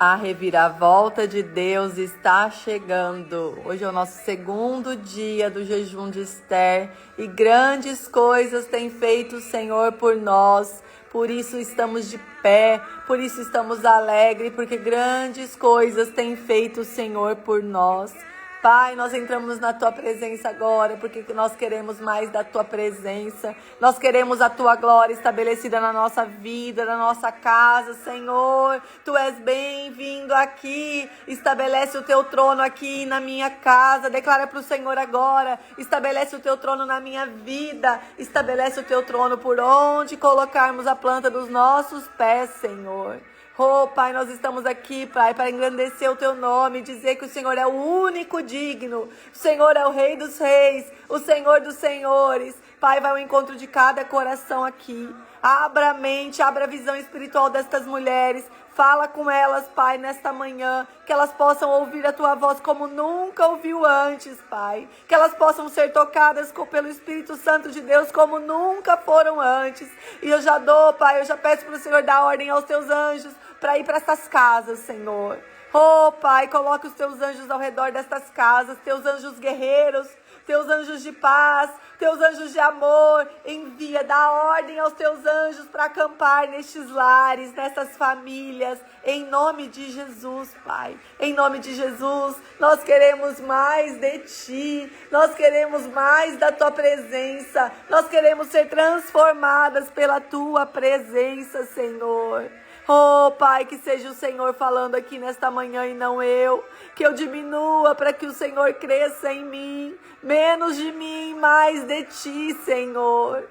A reviravolta de Deus está chegando. Hoje é o nosso segundo dia do jejum de Esther e grandes coisas tem feito o Senhor por nós. Por isso estamos de pé, por isso estamos alegres, porque grandes coisas tem feito o Senhor por nós. Pai, nós entramos na Tua presença agora, porque nós queremos mais da Tua presença. Nós queremos a Tua glória estabelecida na nossa vida, na nossa casa, Senhor. Tu és bem-vindo aqui. Estabelece o Teu trono aqui na minha casa. Declara para o Senhor agora. Estabelece o Teu trono na minha vida. Estabelece o Teu trono por onde colocarmos a planta dos nossos pés, Senhor. Oh, Pai, nós estamos aqui, Pai, para engrandecer o Teu nome, dizer que o Senhor é o único digno, o Senhor é o Rei dos Reis, o Senhor dos Senhores. Pai, vai ao encontro de cada coração aqui. Abra a mente, abra a visão espiritual destas mulheres. Fala com elas, Pai, nesta manhã, que elas possam ouvir a Tua voz como nunca ouviu antes, Pai. Que elas possam ser tocadas pelo Espírito Santo de Deus como nunca foram antes. E eu já dou, Pai, eu já peço para o Senhor dar ordem aos Teus anjos para ir para essas casas, Senhor. Oh, Pai, coloque os Teus anjos ao redor destas casas, Teus anjos guerreiros, Teus anjos de paz, Teus anjos de amor. Envia, dá ordem aos Teus anjos para acampar nestes lares, nessas famílias, em nome de Jesus, Pai. Em nome de Jesus, nós queremos mais de Ti, nós queremos mais da Tua presença, nós queremos ser transformadas pela Tua presença, Senhor. Oh, Pai, que seja o Senhor falando aqui nesta manhã e não eu. Que eu diminua para que o Senhor cresça em mim. Menos de mim, mais de Ti, Senhor.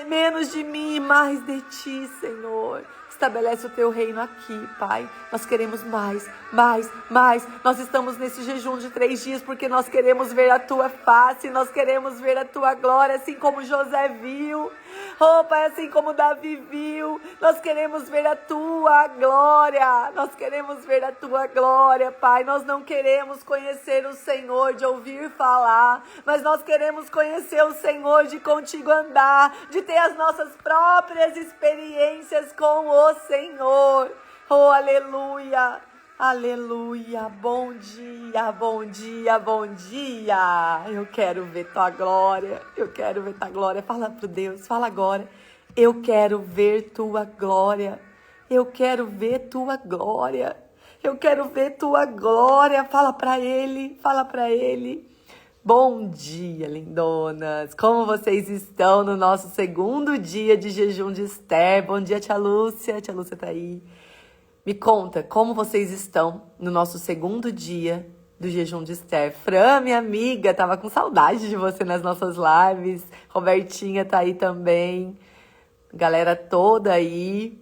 Menos de mim, mais de Ti, Senhor. Estabelece o Teu reino aqui, Pai. Nós queremos mais, mais, mais. Nós estamos nesse jejum de 3 dias porque nós queremos ver a Tua face, nós queremos ver a Tua glória, assim como José viu. Oh, Pai, assim como Davi viu, nós queremos ver a Tua glória. Nós queremos ver a Tua glória, Pai. Nós não queremos conhecer o Senhor de ouvir falar, mas nós queremos conhecer o Senhor de contigo andar, de ter as nossas próprias experiências com o Senhor. Oh, aleluia. Aleluia, bom dia, bom dia, bom dia. Eu quero ver Tua glória, eu quero ver Tua glória. Fala pro Deus, fala agora. Eu quero ver Tua glória, eu quero ver Tua glória, eu quero ver Tua glória. Fala pra Ele, fala pra Ele. Bom dia, lindonas. Como vocês estão no nosso segundo dia de jejum de Esther? Bom dia, tia Lúcia tá aí. Me conta como vocês estão no nosso segundo dia do jejum de Esther. Fran, minha amiga, tava com saudade de você nas nossas lives. Robertinha tá aí também. Galera toda aí.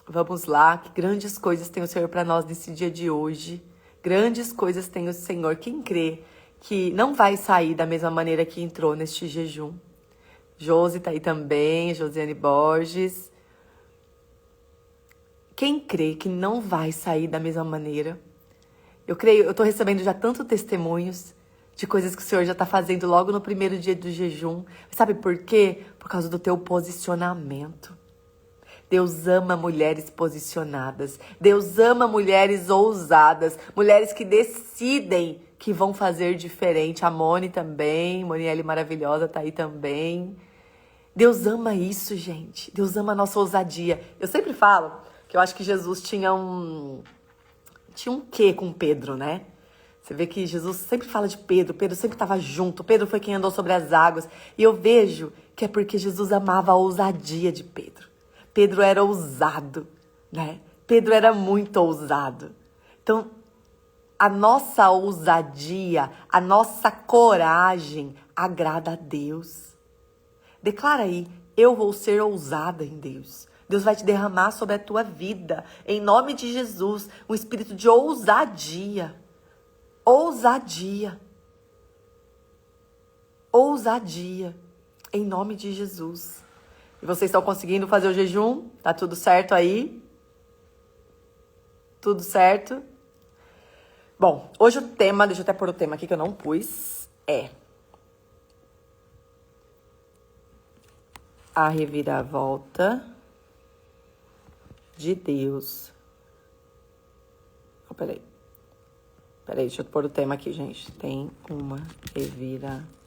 Vamos lá, que grandes coisas tem o Senhor para nós nesse dia de hoje. Grandes coisas tem o Senhor. Quem crê que não vai sair da mesma maneira que entrou neste jejum? Josi tá aí também, Josiane Borges. Quem crê que não vai sair da mesma maneira? Eu creio, eu tô recebendo já tantos testemunhos de coisas que o Senhor já tá fazendo logo no primeiro dia do jejum. Sabe por quê? Por causa do teu posicionamento. Deus ama mulheres posicionadas. Deus ama mulheres ousadas. Mulheres que decidem que vão fazer diferente. A Moni também. Monielle maravilhosa tá aí também. Deus ama isso, gente. Deus ama a nossa ousadia. Eu sempre falo que eu acho que Jesus tinha um quê com Pedro, né? Você vê que Jesus sempre fala de Pedro. Pedro sempre estava junto. Pedro foi quem andou sobre as águas. E eu vejo que é porque Jesus amava a ousadia de Pedro. Pedro era ousado, né? Pedro era muito ousado. Então, a nossa ousadia, a nossa coragem agrada a Deus. Declara aí, eu vou ser ousada em Deus. Deus vai te derramar sobre a tua vida, em nome de Jesus, um espírito de ousadia. Ousadia. Ousadia. Em nome de Jesus. E vocês estão conseguindo fazer o jejum? Tá tudo certo aí? Tudo certo? Bom, hoje o tema, deixa eu até pôr o tema aqui que eu não pus, é a reviravolta de Deus peraí. Peraí, deixa eu pôr o tema aqui, gente. Tem uma reviravolta.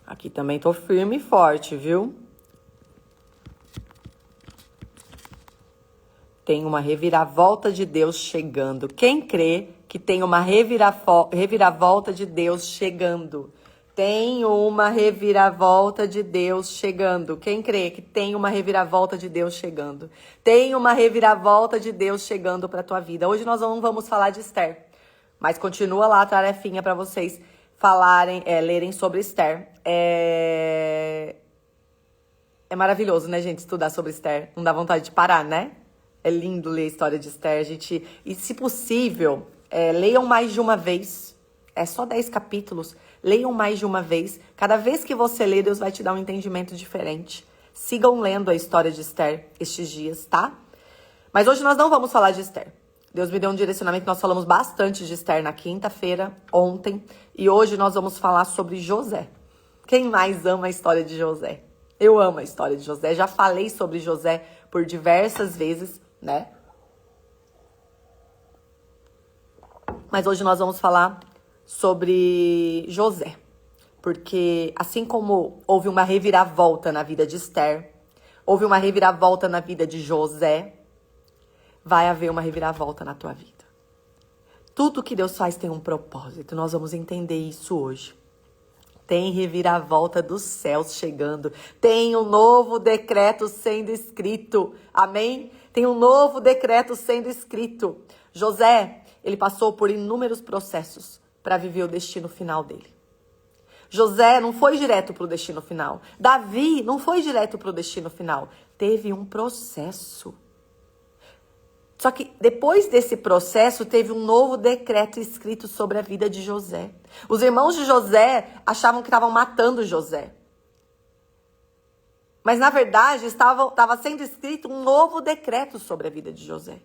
Aqui também tô firme e forte, viu? Tem uma reviravolta de Deus chegando. Quem crê que tem uma reviravolta de Deus chegando? Tem uma reviravolta de Deus chegando. Quem crê que tem uma reviravolta de Deus chegando? Tem uma reviravolta de Deus chegando para tua vida. Hoje nós não vamos falar de Esther, mas continua lá a tarefinha para vocês falarem, lerem sobre Esther. É maravilhoso, né, gente, estudar sobre Esther. Não dá vontade de parar, né? É lindo ler a história de Esther, gente. E, se possível, leiam mais de uma vez. É só 10 capítulos. Leiam mais de uma vez. Cada vez que você lê, Deus vai te dar um entendimento diferente. Sigam lendo a história de Esther estes dias, tá? Mas hoje nós não vamos falar de Esther. Deus me deu um direcionamento. Nós falamos bastante de Esther na quinta-feira, ontem. E hoje nós vamos falar sobre José. Quem mais ama a história de José? Eu amo a história de José. Já falei sobre José por diversas vezes, né? Mas hoje nós vamos falar sobre José. Porque assim como houve uma reviravolta na vida de Esther, houve uma reviravolta na vida de José, vai haver uma reviravolta na tua vida. Tudo que Deus faz tem um propósito. Nós vamos entender isso hoje. Tem reviravolta dos céus chegando. Tem um novo decreto sendo escrito. Amém? Tem um novo decreto sendo escrito. José, ele passou por inúmeros processos para viver o destino final dele. José não foi direto para o destino final. Davi não foi direto para o destino final. Teve um processo. Só que depois desse processo, teve um novo decreto escrito sobre a vida de José. Os irmãos de José achavam que estavam matando José. Mas, na verdade, estava sendo escrito um novo decreto sobre a vida de José.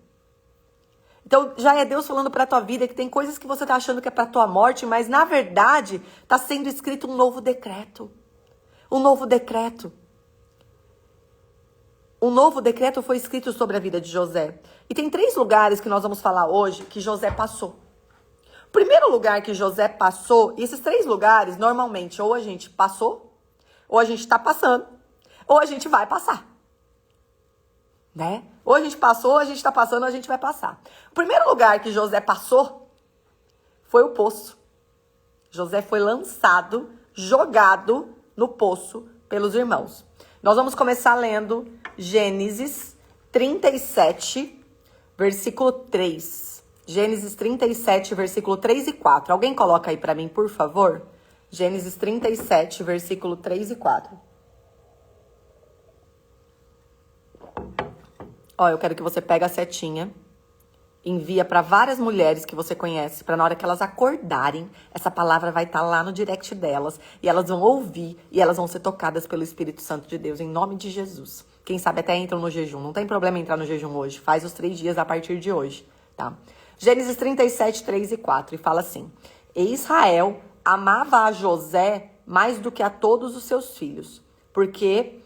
Então, já é Deus falando para a tua vida que tem coisas que você está achando que é para a tua morte, mas, na verdade, está sendo escrito um novo decreto. Um novo decreto. Um novo decreto foi escrito sobre a vida de José. E tem 3 lugares que nós vamos falar hoje que José passou. O primeiro lugar que José passou, e esses 3 lugares, normalmente, ou a gente passou, ou a gente está passando, ou a gente vai passar. Né? Ou a gente passou, ou a gente está passando, ou a gente vai passar. O primeiro lugar que José passou foi o poço. José foi lançado, jogado no poço pelos irmãos. Nós vamos começar lendo Gênesis 37, versículo 3. Gênesis 37, versículo 3 e 4. Alguém coloca aí para mim, por favor? Gênesis 37, versículo 3 e 4. Ó, eu quero que você pegue a setinha, envia para várias mulheres que você conhece, para na hora que elas acordarem, essa palavra vai estar lá no direct delas, e elas vão ouvir, e elas vão ser tocadas pelo Espírito Santo de Deus, em nome de Jesus. Quem sabe até entram no jejum. Não tem problema entrar no jejum hoje. Faz os 3 dias a partir de hoje, tá? Gênesis 37, 3 e 4. E fala assim: E Israel amava a José mais do que a todos os seus filhos, porque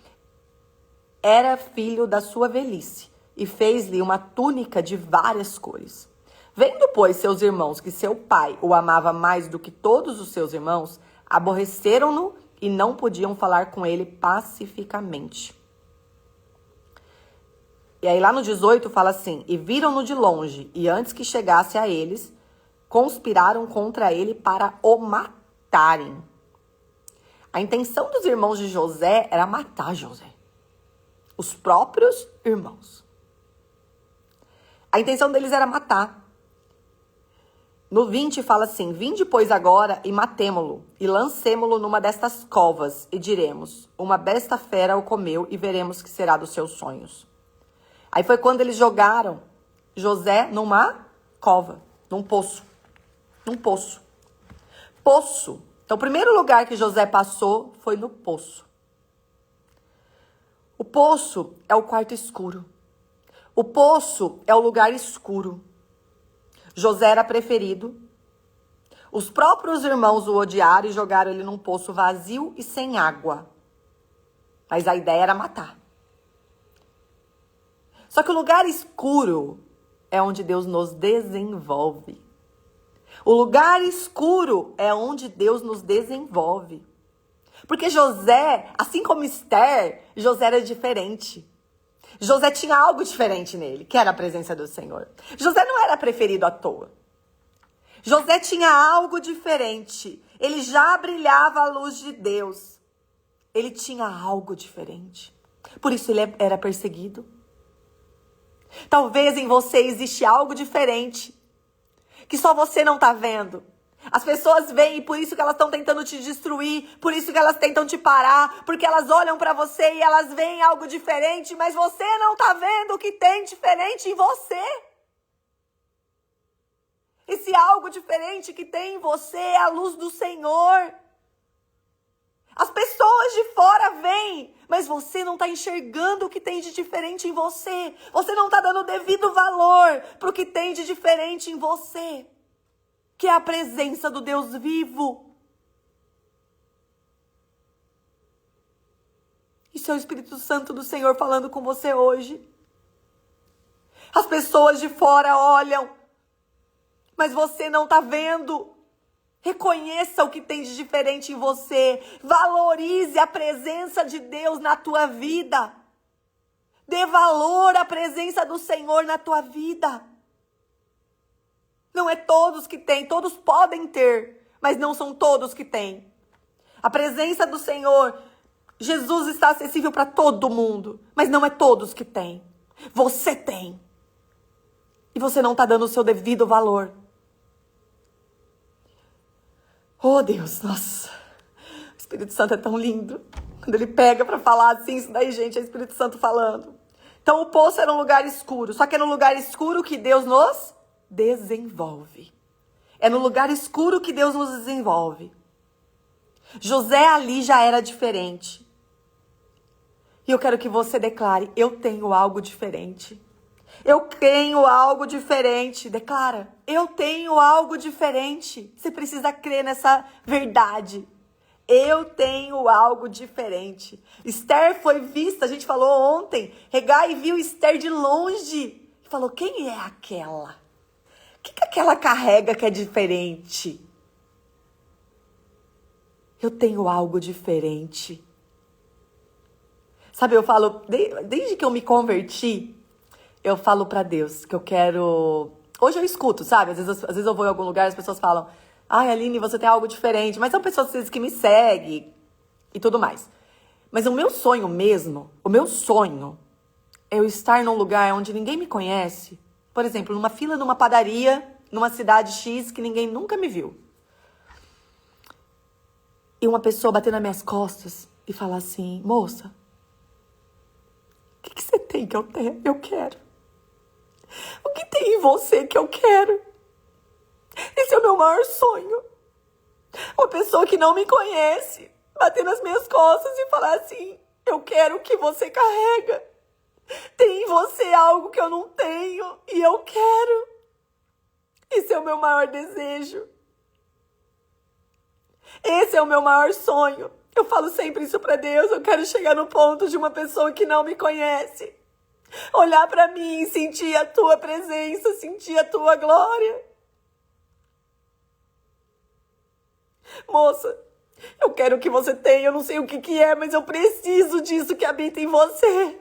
era filho da sua velhice, e fez-lhe uma túnica de várias cores. Vendo, pois, seus irmãos que seu pai o amava mais do que todos os seus irmãos, aborreceram-no e não podiam falar com ele pacificamente. E aí lá no 18 fala assim: E viram-no de longe, e antes que chegasse a eles, conspiraram contra ele para o matarem. A intenção dos irmãos de José era matar José. Os próprios irmãos. A intenção deles era matar. No 20 fala assim: Vinde, pois, agora e matemo-lo, e lancemo-lo numa destas covas, e diremos: Uma besta fera o comeu, e veremos que será dos seus sonhos. Aí foi quando eles jogaram José numa cova, num poço. Num poço. Poço. Então, o primeiro lugar que José passou foi no poço. O poço é o quarto escuro. O poço é o lugar escuro. José era preferido. Os próprios irmãos o odiaram e jogaram ele num poço vazio e sem água. Mas a ideia era matar. Só que o lugar escuro é onde Deus nos desenvolve. O lugar escuro é onde Deus nos desenvolve. Porque José, assim como Esther, José era diferente. José tinha algo diferente nele, que era a presença do Senhor. José não era preferido à toa. José tinha algo diferente. Ele já brilhava a luz de Deus. Ele tinha algo diferente. Por isso ele era perseguido. Talvez em você existe algo diferente, que só você não está vendo. As pessoas veem e por isso que elas estão tentando te destruir, por isso que elas tentam te parar, porque elas olham para você e elas veem algo diferente, mas você não está vendo o que tem diferente em você. Esse algo diferente que tem em você é a luz do Senhor. As pessoas de fora veem, mas você não está enxergando o que tem de diferente em você. Você não está dando o devido valor para o que tem de diferente em você, que é a presença do Deus vivo. Isso é o Espírito Santo do Senhor falando com você hoje. As pessoas de fora olham, mas você não está vendo. Reconheça o que tem de diferente em você. Valorize a presença de Deus na tua vida. Dê valor à presença do Senhor na tua vida. Não é todos que têm, todos podem ter, mas não são todos que têm. A presença do Senhor, Jesus está acessível para todo mundo, mas não é todos que têm. Você tem. E você não está dando o seu devido valor. Oh, Deus, nossa. O Espírito Santo é tão lindo. Quando ele pega para falar assim, isso daí, gente, é o Espírito Santo falando. Então, o poço era um lugar escuro. Só que é no lugar escuro que Deus nos desenvolve. É no lugar escuro que Deus nos desenvolve. José ali já era diferente. E eu quero que você declare, eu tenho algo diferente. Eu tenho algo diferente. Declara, eu tenho algo diferente. Você precisa crer nessa verdade. Eu tenho algo diferente. Esther foi vista, a gente falou ontem. Hegai viu Esther de longe e falou, quem é aquela? O que aquela carrega que é diferente? Eu tenho algo diferente. Sabe, eu falo, desde que eu me converti, eu falo pra Deus que eu quero... Hoje eu escuto, sabe? Às vezes eu vou em algum lugar e as pessoas falam, ai, Aline, você tem algo diferente. Mas são pessoas às vezes que me seguem e tudo mais. Mas o meu sonho mesmo, o meu sonho é eu estar num lugar onde ninguém me conhece. Por exemplo, numa fila numa padaria, numa cidade X que ninguém nunca me viu. E uma pessoa bater nas minhas costas e falar assim, moça, o que você tem que eu quero? O que tem em você que eu quero? Esse é o meu maior sonho. Uma pessoa que não me conhece, bater nas minhas costas e falar assim, eu quero o que você carrega. Tem em você algo que eu não tenho e eu quero. Esse é o meu maior desejo. Esse é o meu maior sonho. Eu falo sempre isso pra Deus. Eu quero chegar no ponto de uma pessoa que não me conhece olhar pra mim, sentir a tua presença, sentir a tua glória. Moça, eu quero o que você tem, eu não sei o que é, mas eu preciso disso que habita em você.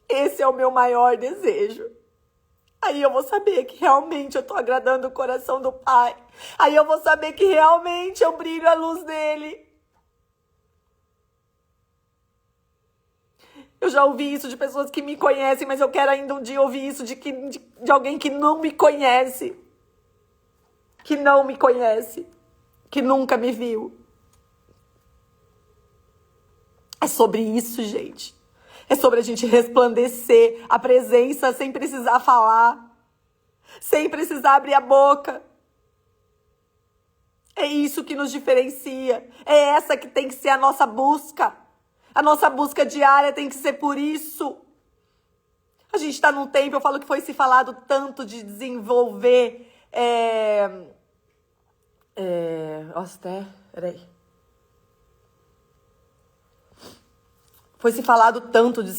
Esse é o meu maior desejo. Aí eu vou saber que realmente eu tô agradando o coração do Pai. Aí eu vou saber que realmente eu brilho a luz dele. Eu já ouvi isso de pessoas que me conhecem, mas eu quero ainda um dia ouvir isso de alguém que não me conhece. Que não me conhece. Que nunca me viu. É sobre isso, gente. É sobre a gente resplandecer a presença sem precisar falar. Sem precisar abrir a boca. É isso que nos diferencia. É essa que tem que ser a nossa busca. A nossa busca diária tem que ser por isso. A gente está num tempo, eu falo que foi se falado tanto de desenvolver... Nossa, peraí. Foi se falado tanto de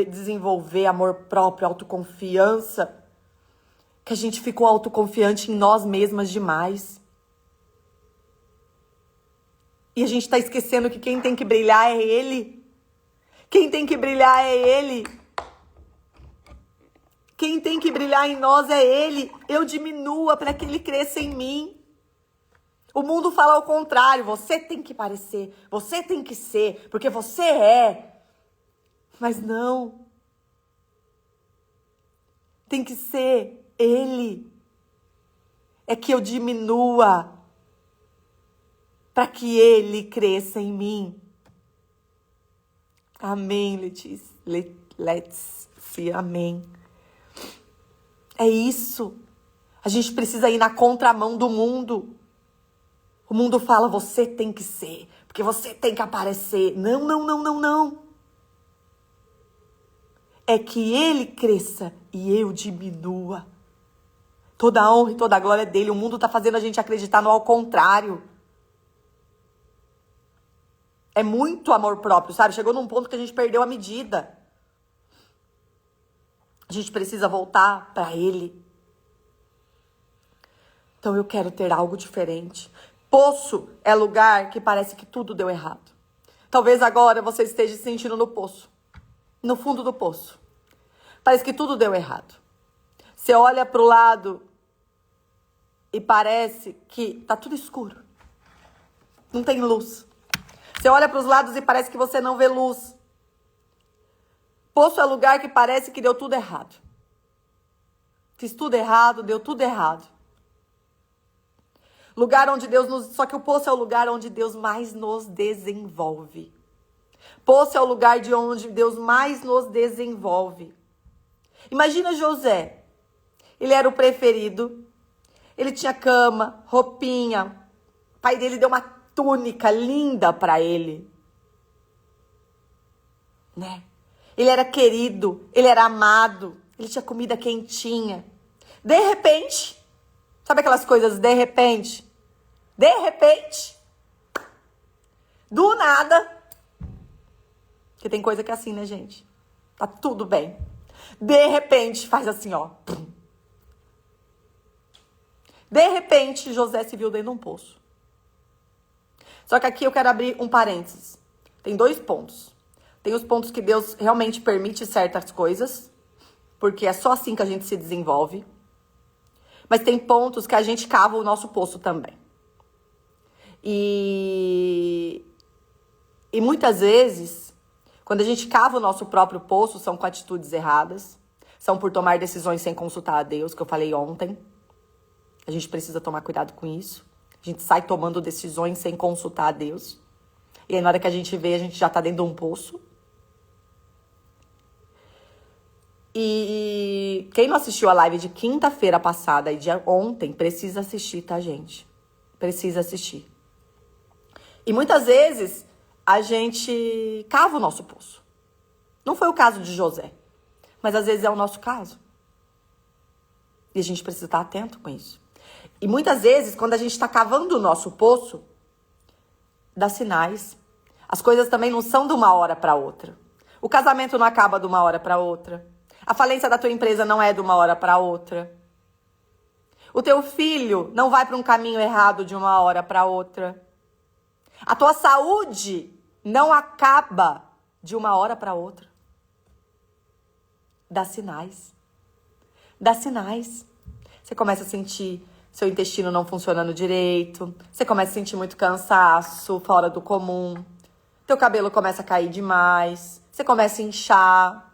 desenvolver amor próprio, autoconfiança, que a gente ficou autoconfiante em nós mesmas demais. E a gente tá esquecendo que quem tem que brilhar é ele. Quem tem que brilhar é ele. Quem tem que brilhar em nós é ele. Eu diminua para que ele cresça em mim. O mundo fala ao contrário. Você tem que parecer. Você tem que ser. Porque você é. Mas não. Tem que ser ele. É que eu diminua para que ele cresça em mim. Amém, Letícia. Amém. É isso. A gente precisa ir na contramão do mundo. O mundo fala, você tem que ser, porque você tem que aparecer. Não, não, não, não, não. É que ele cresça e eu diminua. Toda a honra e toda a glória é dele. O mundo tá fazendo a gente acreditar no ao contrário. É muito amor próprio, sabe? Chegou num ponto que a gente perdeu a medida. A gente precisa voltar para ele. Então eu quero ter algo diferente. Poço é lugar que parece que tudo deu errado. Talvez agora você esteja se sentindo no poço. No fundo do poço. Parece que tudo deu errado. Você olha para o lado e parece que tá tudo escuro. Não tem luz. Você olha para os lados e parece que você não vê luz. Poço é lugar que parece que deu tudo errado. Fiz tudo errado, deu tudo errado. Lugar onde Deus nos... Só que o poço é o lugar onde Deus mais nos desenvolve. Poço é o lugar de onde Deus mais nos desenvolve. Imagina José. Ele era o preferido. Ele tinha cama, roupinha. O pai dele deu uma túnica linda para ele, né? Ele era querido, ele era amado, ele tinha comida quentinha. De repente, sabe aquelas coisas de repente? De repente, do nada, porque tem coisa que é assim, né, gente? Tá tudo bem. De repente, faz assim, ó. De repente, José se viu dentro de um poço. Só que aqui eu quero abrir um parênteses. Tem 2 pontos. Tem os pontos que Deus realmente permite certas coisas, porque é só assim que a gente se desenvolve. Mas tem pontos que a gente cava o nosso poço também. E muitas vezes, quando a gente cava o nosso próprio poço, são com atitudes erradas, são por tomar decisões sem consultar a Deus, que eu falei ontem. A gente precisa tomar cuidado com isso. A gente sai tomando decisões sem consultar a Deus. E aí, na hora que a gente vê, a gente já tá dentro de um poço. E quem não assistiu a live de quinta-feira passada e de ontem, precisa assistir, tá, gente? Precisa assistir. E muitas vezes, a gente cava o nosso poço. Não foi o caso de José. Mas às vezes é o nosso caso. E a gente precisa estar atento com isso. E muitas vezes, quando a gente está cavando o nosso poço, dá sinais. As coisas também não são de uma hora para outra. O casamento não acaba de uma hora para outra. A falência da tua empresa não é de uma hora para outra. O teu filho não vai para um caminho errado de uma hora para outra. A tua saúde não acaba de uma hora para outra. Dá sinais. Dá sinais. Você começa a sentir seu intestino não funcionando direito. Você começa a sentir muito cansaço, fora do comum. Teu cabelo começa a cair demais. Você começa a inchar.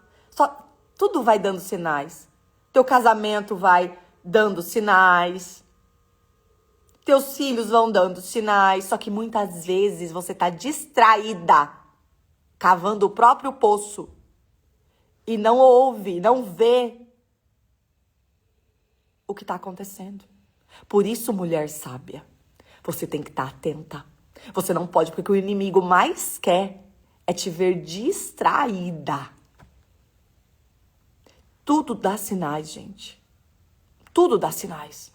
Tudo vai dando sinais. Teu casamento vai dando sinais. Teus filhos vão dando sinais. Só que muitas vezes você tá distraída, cavando o próprio poço. E não ouve, não vê o que tá acontecendo. Por isso, mulher sábia, você tem que estar atenta. Você não pode, porque o inimigo mais quer é te ver distraída. Tudo dá sinais, gente. Tudo dá sinais.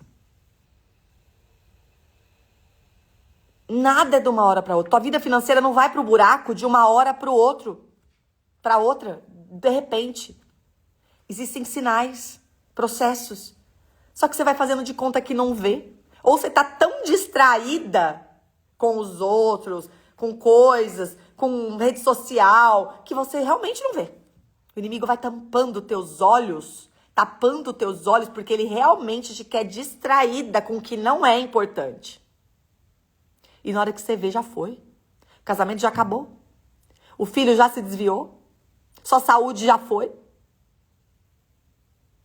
Nada é de uma hora para outra. Tua vida financeira não vai pro buraco de uma hora para o outro. para outra, de repente. Existem sinais, processos. Só que você vai fazendo de conta que não vê. Ou você tá tão distraída com os outros, com coisas, com rede social, que você realmente não vê. O inimigo vai tapando teus olhos, porque ele realmente te quer distraída com o que não é importante. E na hora que você vê, já foi. O casamento já acabou. O filho já se desviou. Sua saúde já foi.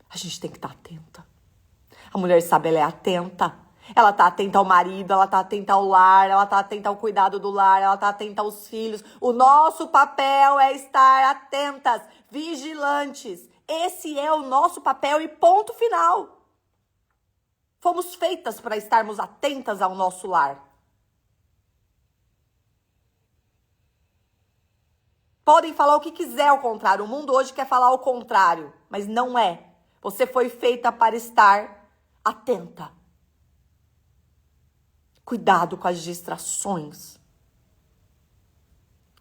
A gente tem que estar atenta. A mulher sábia, ela é atenta. Ela tá atenta ao marido, ela tá atenta ao lar, ela tá atenta ao cuidado do lar, ela tá atenta aos filhos. O nosso papel é estar atentas, vigilantes. Esse é o nosso papel e ponto final. Fomos feitas para estarmos atentas ao nosso lar. Podem falar o que quiser ao contrário. O mundo hoje quer falar o contrário, mas não é. Você foi feita para estar atenta. Cuidado com as distrações.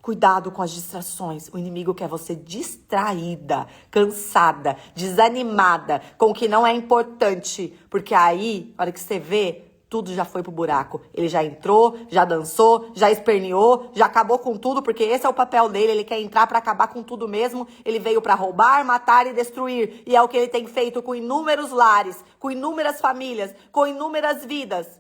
Cuidado com as distrações. O inimigo quer você distraída, cansada, desanimada, com o que não é importante. Porque aí, na hora que você vê, tudo já foi pro buraco. Ele já entrou, já dançou, já esperneou, já acabou com tudo, porque esse é o papel dele. Ele quer entrar para acabar com tudo mesmo. Ele veio para roubar, matar e destruir. E é o que ele tem feito com inúmeros lares, com inúmeras famílias, com inúmeras vidas.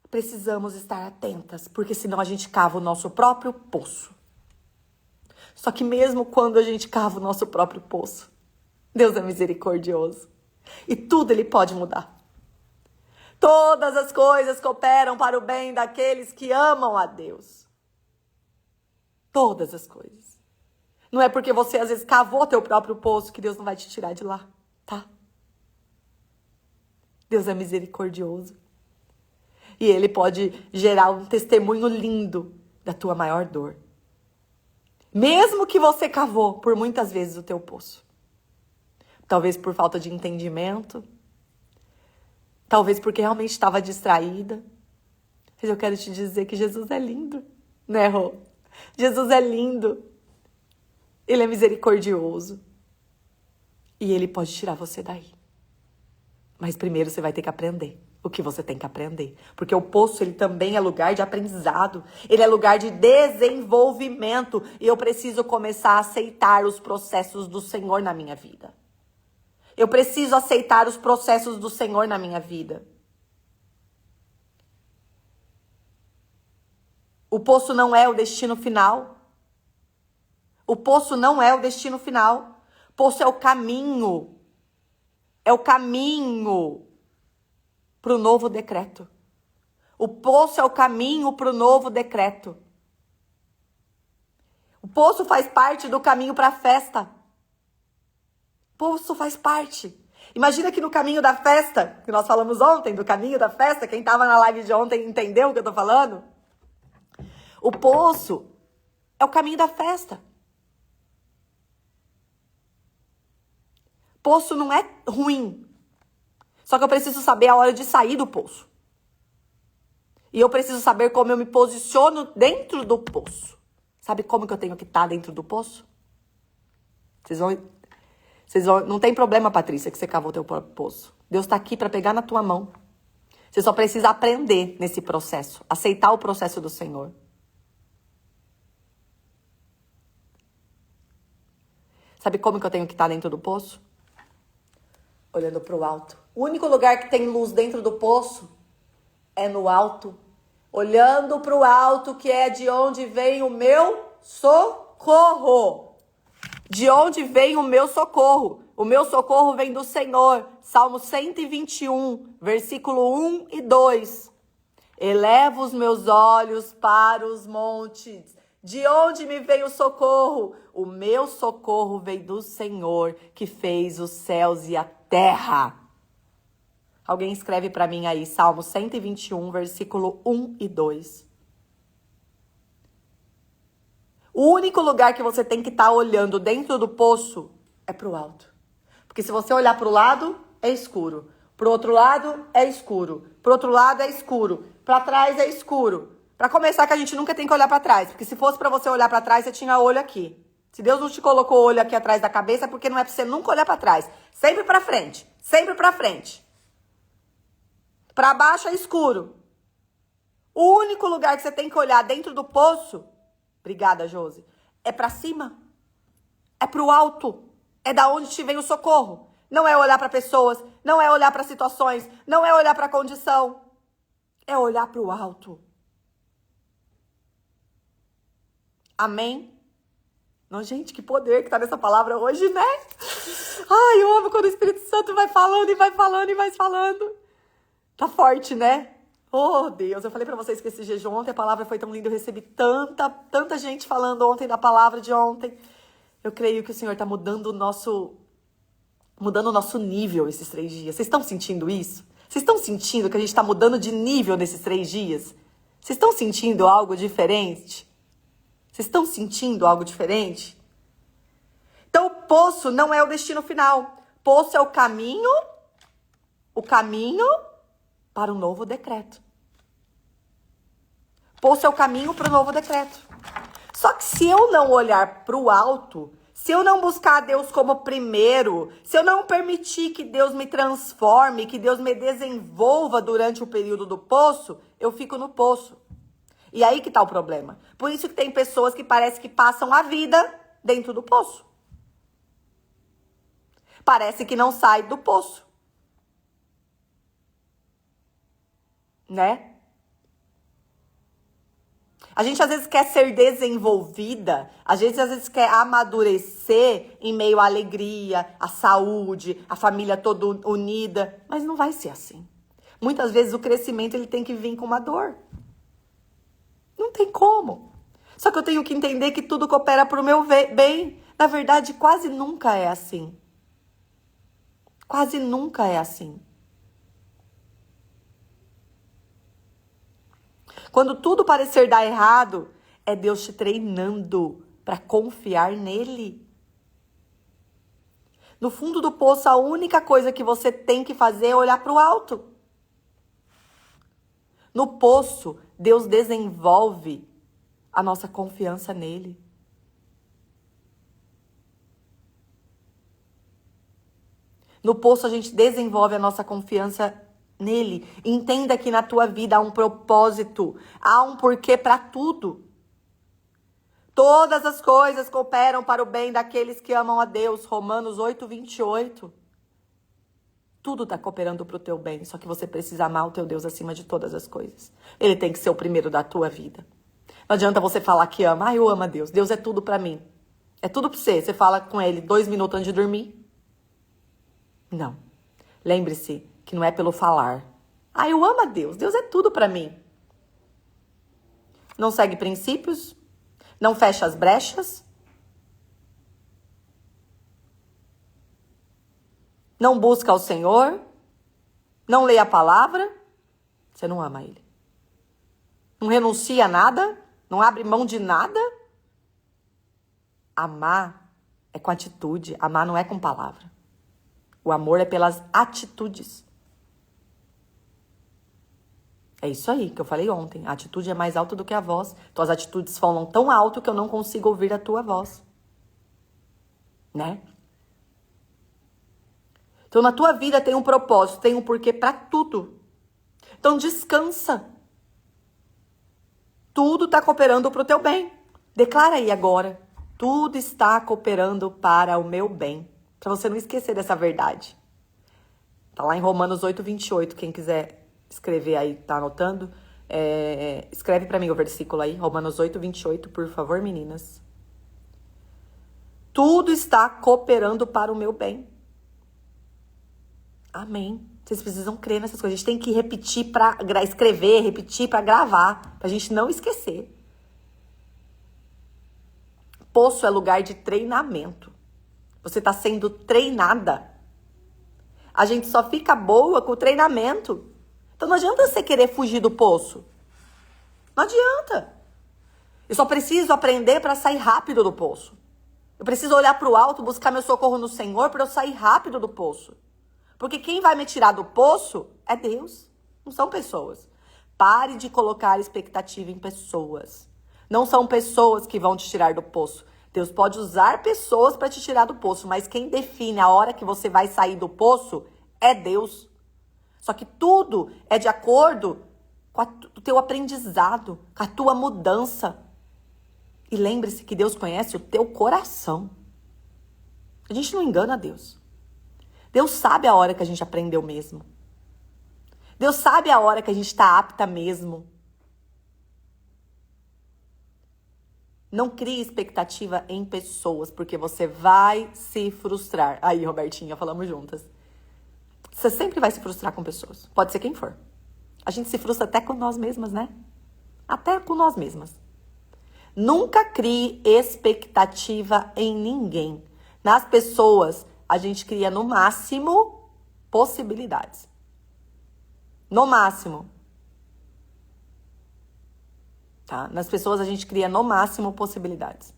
Precisamos estar atentas, porque senão a gente cava o nosso próprio poço. Só que mesmo quando a gente cava o nosso próprio poço, Deus é misericordioso. E tudo Ele pode mudar. Todas as coisas cooperam para o bem daqueles que amam a Deus. Todas as coisas. Não é porque você às vezes cavou teu próprio poço que Deus não vai te tirar de lá, tá? Deus é misericordioso. E Ele pode gerar um testemunho lindo da tua maior dor. Mesmo que você cavou por muitas vezes o teu poço. Talvez por falta de entendimento. Talvez porque realmente estava distraída. Mas eu quero te dizer que Jesus é lindo, né, Rô? Jesus é lindo. Ele é misericordioso. E Ele pode tirar você daí. Mas primeiro você vai ter que aprender o que você tem que aprender. Porque o poço, ele também é lugar de aprendizado. Ele é lugar de desenvolvimento. E eu preciso começar a aceitar os processos do Senhor na minha vida. Eu preciso aceitar os processos do Senhor na minha vida. O poço não é o destino final. O poço não é o destino final. O poço é o caminho. É o caminho para o novo decreto. O poço é o caminho para o novo decreto. O poço faz parte do caminho para a festa. O poço faz parte. Imagina que no caminho da festa, que nós falamos ontem, do caminho da festa, quem estava na live de ontem entendeu o que eu estou falando? O poço é o caminho da festa. Poço não é ruim. Só que eu preciso saber a hora de sair do poço. E eu preciso saber como eu me posiciono dentro do poço. Sabe como que eu tenho que estar dentro do poço? Vocês vão, não tem problema, Patrícia, que você cavou o teu próprio poço. Deus está aqui para pegar na tua mão. Você só precisa aprender nesse processo. Aceitar o processo do Senhor. Sabe como que eu tenho que estar dentro do poço? Olhando para o alto. O único lugar que tem luz dentro do poço é no alto. Olhando para o alto, que é de onde vem o meu socorro. De onde vem o meu socorro? O meu socorro vem do Senhor. Salmo 121, versículo 1 e 2. Elevo os meus olhos para os montes. De onde me vem o socorro? O meu socorro vem do Senhor, que fez os céus e a terra. Alguém escreve para mim aí, Salmo 121, versículo 1 e 2. O único lugar que você tem que estar olhando dentro do poço é para o alto. Porque se você olhar para o lado, é escuro. Para o outro lado, é escuro. Para o outro lado, é escuro. Para trás, é escuro. Para começar, que a gente nunca tem que olhar para trás. Porque se fosse para você olhar para trás, você tinha olho aqui. Se Deus não te colocou o olho aqui atrás da cabeça, é porque não é para você nunca olhar para trás. Sempre para frente. Sempre para frente. Para baixo é escuro. O único lugar que você tem que olhar dentro do poço, obrigada, Josi, é para cima. É para o alto. É da onde te vem o socorro. Não é olhar para pessoas, não é olhar para situações, não é olhar para a condição. É olhar para o alto. Amém? Não, gente, que poder que tá nessa palavra hoje, né? Ai, eu amo quando o Espírito Santo vai falando e vai falando e vai falando. Tá forte, né? Oh, Deus, eu falei pra vocês que esse jejum ontem a palavra foi tão linda, eu recebi tanta gente falando ontem da palavra de ontem. Eu creio que o Senhor tá mudando o nosso nível esses 3 dias. Vocês estão sentindo isso? Vocês estão sentindo que a gente tá mudando de nível nesses 3 dias? Vocês estão sentindo algo diferente? Vocês estão sentindo algo diferente? Então, o poço não é o destino final. Poço é o caminho para o novo decreto. Poço é o caminho para o novo decreto. Só que se eu não olhar para o alto, se eu não buscar a Deus como primeiro, se eu não permitir que Deus me transforme, que Deus me desenvolva durante o período do poço, eu fico no poço. E aí que tá o problema. Por isso que tem pessoas que parece que passam a vida dentro do poço. Parece que não sai do poço. Né? A gente às vezes quer ser desenvolvida, às vezes quer amadurecer em meio à alegria, à saúde, à família toda unida, mas não vai ser assim. Muitas vezes o crescimento ele tem que vir com uma dor. Não tem como. Só que eu tenho que entender que tudo coopera para o meu bem. Na verdade, quase nunca é assim. Quase nunca é assim. Quando tudo parecer dar errado, é Deus te treinando para confiar nele. No fundo do poço, a única coisa que você tem que fazer é olhar para o alto. No poço, Deus desenvolve a nossa confiança nele. No poço, a gente desenvolve a nossa confiança nele. Entenda que na tua vida há um propósito, há um porquê para tudo. Todas as coisas cooperam para o bem daqueles que amam a Deus. Romanos 8:28. Tudo está cooperando para o teu bem, só que você precisa amar o teu Deus acima de todas as coisas. Ele tem que ser o primeiro da tua vida. Não adianta você falar que ama. Ah, eu amo a Deus. Deus é tudo para mim. É tudo para você. Você fala com ele 2 minutos antes de dormir? Não. Lembre-se que não é pelo falar. Ah, eu amo a Deus. Deus é tudo para mim. Não segue princípios. Não fecha as brechas. Não busca o Senhor. Não lê a palavra. Você não ama ele. Não renuncia a nada. Não abre mão de nada. Amar é com atitude. Amar não é com palavra. O amor é pelas atitudes. É isso aí que eu falei ontem. A atitude é mais alta do que a voz. Tuas atitudes falam tão alto que eu não consigo ouvir a tua voz. Né? Então, na tua vida tem um propósito, tem um porquê para tudo. Então, descansa. Tudo está cooperando para o teu bem. Declara aí agora. Tudo está cooperando para o meu bem. Para você não esquecer dessa verdade. Tá lá em Romanos 8:28. Quem quiser escrever aí, tá anotando? Escreve para mim o versículo aí. Romanos 8:28, por favor, meninas. Tudo está cooperando para o meu bem. Amém. Vocês precisam crer nessas coisas. A gente tem que repetir para escrever, repetir para gravar, pra gente não esquecer. Poço é lugar de treinamento. Você está sendo treinada. A gente só fica boa com o treinamento. Então não adianta você querer fugir do poço. Não adianta. Eu só preciso aprender para sair rápido do poço. Eu preciso olhar para o alto, buscar meu socorro no Senhor para eu sair rápido do poço. Porque quem vai me tirar do poço é Deus, não são pessoas. Pare de colocar expectativa em pessoas. Não são pessoas que vão te tirar do poço. Deus pode usar pessoas para te tirar do poço, mas quem define a hora que você vai sair do poço é Deus. Só que tudo é de acordo com o teu aprendizado, com a tua mudança. E lembre-se que Deus conhece o teu coração. A gente não engana Deus. Deus sabe a hora que a gente aprendeu mesmo. Deus sabe a hora que a gente está apta mesmo. Não crie expectativa em pessoas, porque você vai se frustrar. Aí, Robertinha, falamos juntas. Você sempre vai se frustrar com pessoas. Pode ser quem for. A gente se frustra até com nós mesmas, né? Até com nós mesmas. Nunca crie expectativa em ninguém. Nas pessoas, a gente cria no máximo possibilidades. No máximo. Tá? Nas pessoas a gente cria no máximo possibilidades.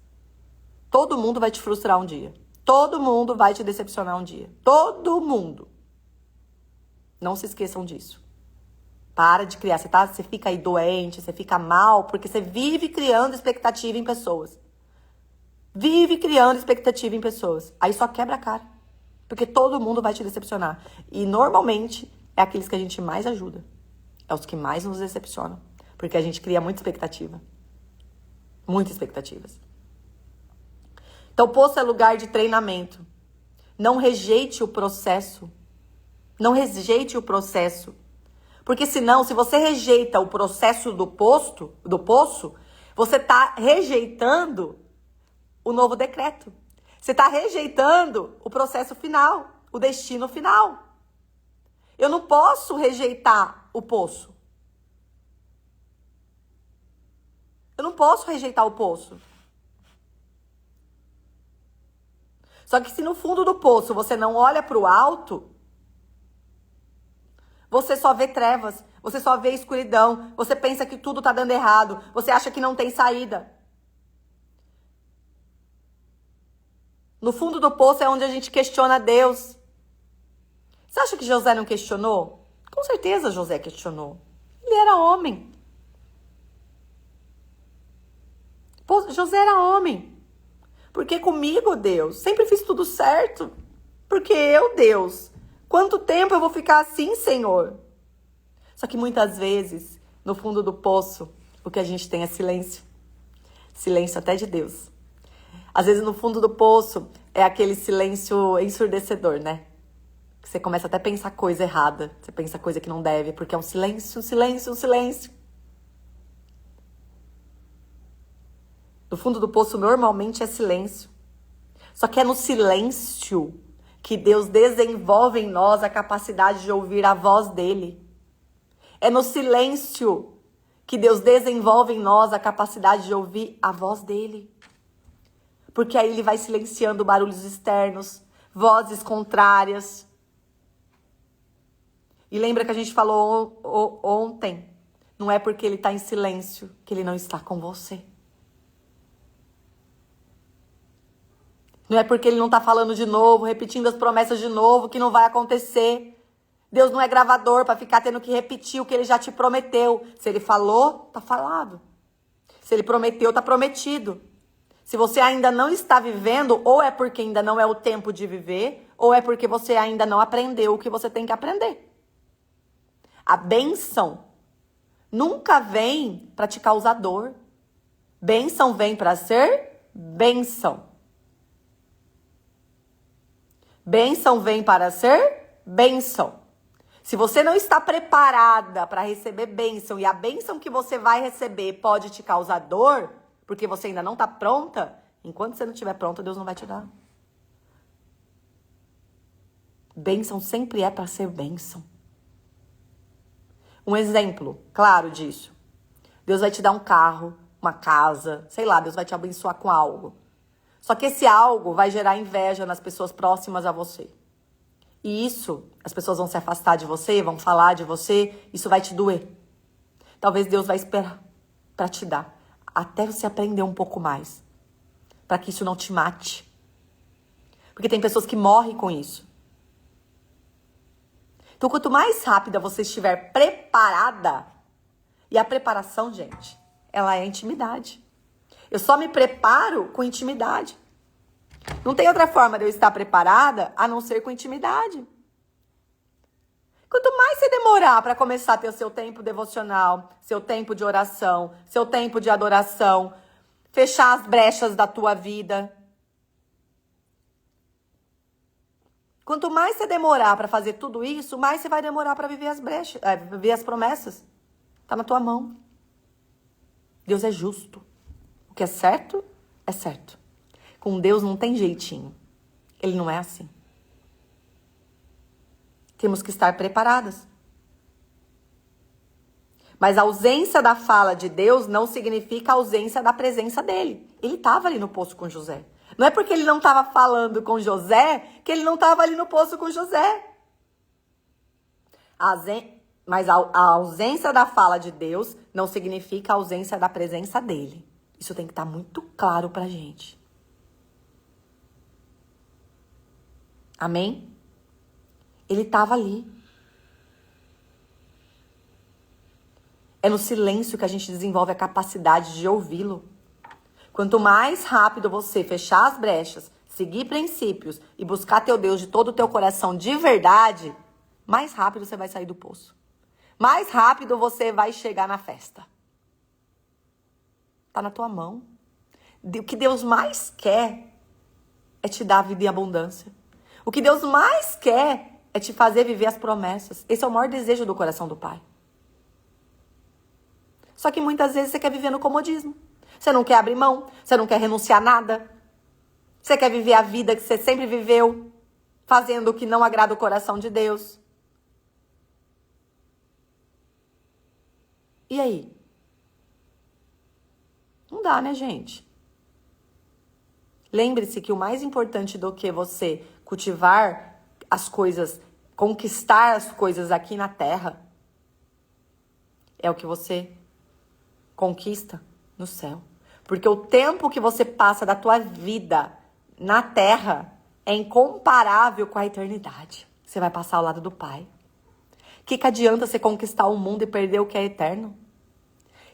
Todo mundo vai te frustrar um dia. Todo mundo vai te decepcionar um dia. Todo mundo. Não se esqueçam disso. Para de criar. Você fica aí doente, você fica mal, porque você vive criando expectativa em pessoas. Vive criando expectativa em pessoas. Aí só quebra a cara. Porque todo mundo vai te decepcionar. E normalmente é aqueles que a gente mais ajuda. É os que mais nos decepcionam. Porque a gente cria muita expectativa. Muitas expectativas. Então, poço é lugar de treinamento. Não rejeite o processo. Não rejeite o processo. Porque senão, se você rejeita o processo do poço, você está rejeitando o novo decreto. Você está rejeitando o processo final, o destino final. Eu não posso rejeitar o poço. Eu não posso rejeitar o poço. Só que se no fundo do poço você não olha para o alto, você só vê trevas, você só vê escuridão, você pensa que tudo tá dando errado, você acha que não tem saída. No fundo do poço é onde a gente questiona Deus. Você acha que José não questionou? Com certeza José questionou. Ele era homem. Pô, José era homem. Porque comigo, Deus, sempre fiz tudo certo. Porque eu, Deus, quanto tempo eu vou ficar assim, Senhor? Só que muitas vezes, no fundo do poço, o que a gente tem é silêncio. Silêncio até de Deus. Às vezes, no fundo do poço, é aquele silêncio ensurdecedor, né? Você começa até a pensar coisa errada. Você pensa coisa que não deve, porque é um silêncio, um silêncio, um silêncio. No fundo do poço, normalmente é silêncio. Só que é no silêncio que Deus desenvolve em nós a capacidade de ouvir a voz dele. É no silêncio que Deus desenvolve em nós a capacidade de ouvir a voz dele. Porque aí ele vai silenciando barulhos externos, vozes contrárias. E lembra que a gente falou ontem, não é porque ele está em silêncio que ele não está com você. Não é porque ele não está falando de novo, repetindo as promessas de novo, que não vai acontecer. Deus não é gravador para ficar tendo que repetir o que ele já te prometeu. Se ele falou, tá falado. Se ele prometeu, tá prometido. Se você ainda não está vivendo, ou é porque ainda não é o tempo de viver, ou é porque você ainda não aprendeu o que você tem que aprender. A bênção nunca vem para te causar dor. Bênção vem para ser bênção. Bênção vem para ser bênção. Se você não está preparada para receber bênção e a bênção que você vai receber pode te causar dor, porque você ainda não está pronta, enquanto você não estiver pronta, Deus não vai te dar. Bênção sempre é para ser bênção. Um exemplo claro disso. Deus vai te dar um carro, uma casa, sei lá, Deus vai te abençoar com algo. Só que esse algo vai gerar inveja nas pessoas próximas a você. E isso, as pessoas vão se afastar de você, vão falar de você, isso vai te doer. Talvez Deus vai esperar para te dar, até você aprender um pouco mais, para que isso não te mate. Porque tem pessoas que morrem com isso. Então, quanto mais rápida você estiver preparada, E a preparação, gente, ela é intimidade. Eu só me preparo com intimidade. Não tem outra forma de eu estar preparada a não ser com intimidade. Quanto mais você demorar para começar a ter o seu tempo devocional, seu tempo de oração, seu tempo de adoração, fechar as brechas da tua vida. Quanto mais você demorar para fazer tudo isso, mais você vai demorar para viver as brechas, viver as promessas. Tá na tua mão. Deus é justo. O que é certo, é certo. Com Deus não tem jeitinho. Ele não é assim. Temos que estar preparadas. Mas a ausência da fala de Deus não significa a ausência da presença dele. Ele estava ali no poço com José. Não é porque ele não estava falando com José que ele não estava ali no poço com José. Mas a ausência da fala de Deus não significa a ausência da presença dele. Isso tem que estar muito claro pra gente. Amém? Ele estava ali. É no silêncio que a gente desenvolve a capacidade de ouvi-lo. Quanto mais rápido você fechar as brechas, seguir princípios e buscar teu Deus de todo o teu coração de verdade, mais rápido você vai sair do poço. Mais rápido você vai chegar na festa. Tá na tua mão. O que Deus mais quer é te dar vida e abundância. O que Deus mais quer é te fazer viver as promessas. Esse é o maior desejo do coração do Pai. Só que muitas vezes você quer viver no comodismo. Você não quer abrir mão, você não quer renunciar a nada. Você quer viver a vida que você sempre viveu, fazendo o que não agrada o coração de Deus. E aí? Não dá, né, gente? Lembre-se que o mais importante do que você cultivar as coisas, conquistar as coisas aqui na terra, é o que você conquista no céu. Porque o tempo que você passa da tua vida na terra é incomparável com a eternidade. Você vai passar ao lado do Pai. O que adianta você conquistar o mundo e perder o que é eterno?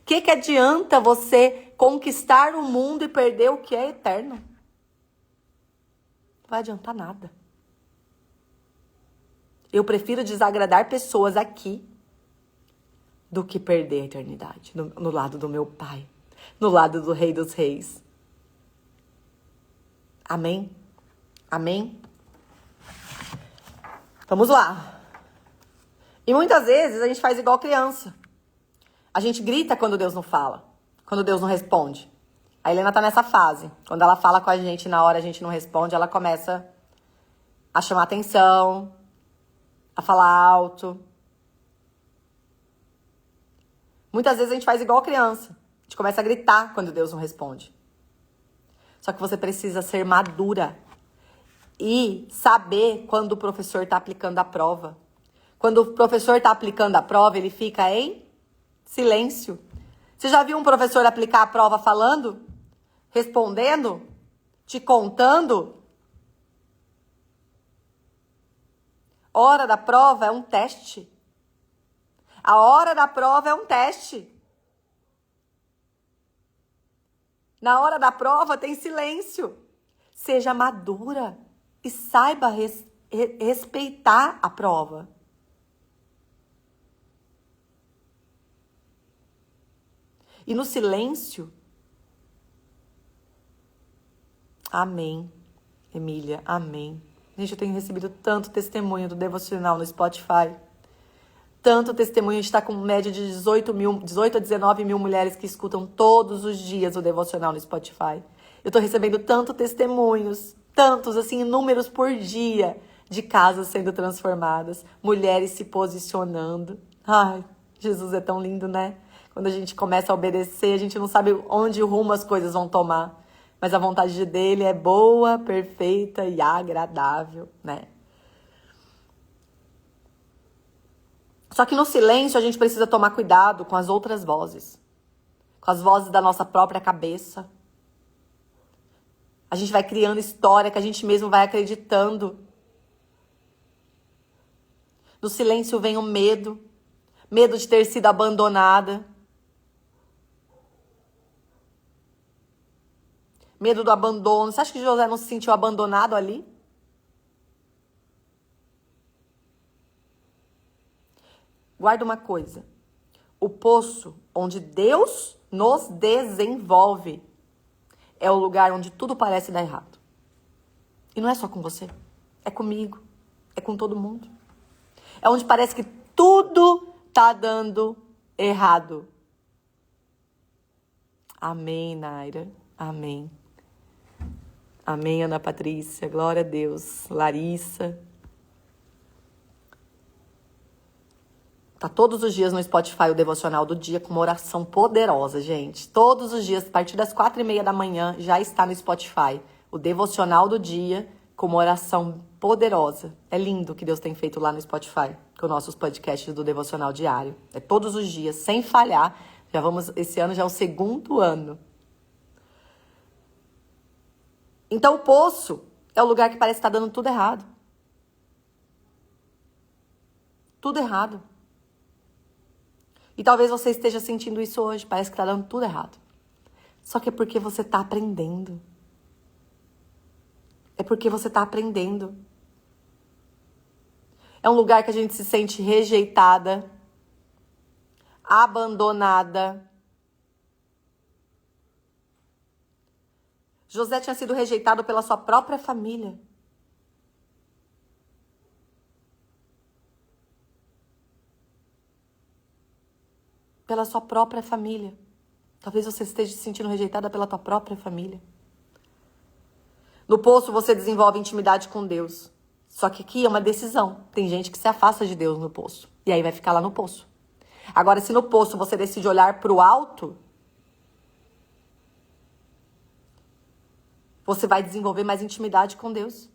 O que adianta você conquistar o mundo e perder o que é eterno? Não vai adiantar nada. Eu prefiro desagradar pessoas aqui do que perder a eternidade no lado do meu Pai, no lado do Rei dos Reis. Amém? Amém? Vamos lá. E muitas vezes a gente faz igual criança. A gente grita quando Deus não fala, quando Deus não responde. A Helena tá nessa fase. Quando ela fala com a gente, na hora a gente não responde, ela começa a chamar atenção, a falar alto. Muitas vezes a gente faz igual criança. A gente começa a gritar quando Deus não responde. Só que você precisa ser madura e saber quando o professor está aplicando a prova. Quando o professor está aplicando a prova, ele fica em silêncio. Você já viu um professor aplicar a prova falando? Respondendo? Te contando? Hora da prova é um teste. A hora da prova é um teste. Na hora da prova tem silêncio. Seja madura e saiba respeitar a prova. E no silêncio, amém, Emília, amém. Gente, eu tenho recebido tanto testemunho do devocional no Spotify. Tanto testemunho, a gente está com média de 18 a 19 mil mulheres que escutam todos os dias o devocional no Spotify. Eu estou recebendo tanto testemunhos, tantos, assim, números por dia de casas sendo transformadas, mulheres se posicionando. Ai, Jesus é tão lindo, né? Quando a gente começa a obedecer, a gente não sabe onde rumo as coisas vão tomar. Mas a vontade dele é boa, perfeita e agradável, né? Só que no silêncio a gente precisa tomar cuidado com as outras vozes. Com as vozes da nossa própria cabeça. A gente vai criando história que a gente mesmo vai acreditando. No silêncio vem o medo. Medo de ter sido abandonada. Medo do abandono. Você acha que José não se sentiu abandonado ali? Guarda uma coisa. O poço onde Deus nos desenvolve é o lugar onde tudo parece dar errado. E não é só com você. É comigo. É com todo mundo. É onde parece que tudo tá dando errado. Amém, Naira. Amém. Amém, Ana Patrícia. Glória a Deus. Larissa. Tá todos os dias no Spotify o Devocional do Dia com uma oração poderosa, gente. Todos os dias, a partir das 4:30 da manhã, já está no Spotify o Devocional do Dia com uma oração poderosa. É lindo o que Deus tem feito lá no Spotify com nossos podcasts do Devocional Diário. É todos os dias, sem falhar. Esse ano já é o 2º ano. Então o poço é o lugar que parece estar dando tudo errado. Tudo errado. E talvez você esteja sentindo isso hoje. Parece que está dando tudo errado. Só que é porque você está aprendendo. É porque você está aprendendo. É um lugar que a gente se sente rejeitada, abandonada. José tinha sido rejeitado pela sua própria família. Pela sua própria família. Talvez você esteja se sentindo rejeitada pela tua própria família. No poço você desenvolve intimidade com Deus. Só que aqui é uma decisão. Tem gente que se afasta de Deus no poço. E aí vai ficar lá no poço. Agora, se no poço você decide olhar para o alto, você vai desenvolver mais intimidade com Deus.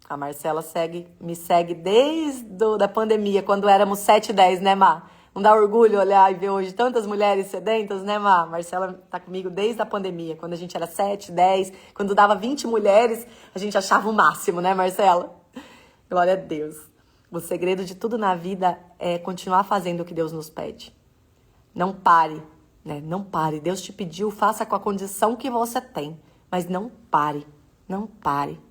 A Marcela me segue desde a pandemia, quando éramos 7 e 10, né, Má? Não dá orgulho olhar e ver hoje tantas mulheres sedentas, né, Má? Marcela tá comigo desde a pandemia, quando a gente era 7, 10, quando dava 20 mulheres, a gente achava o máximo, né, Marcela? Glória a Deus. O segredo de tudo na vida é continuar fazendo o que Deus nos pede. Não pare, né? Não pare. Deus te pediu, faça com a condição que você tem, mas não pare, não pare.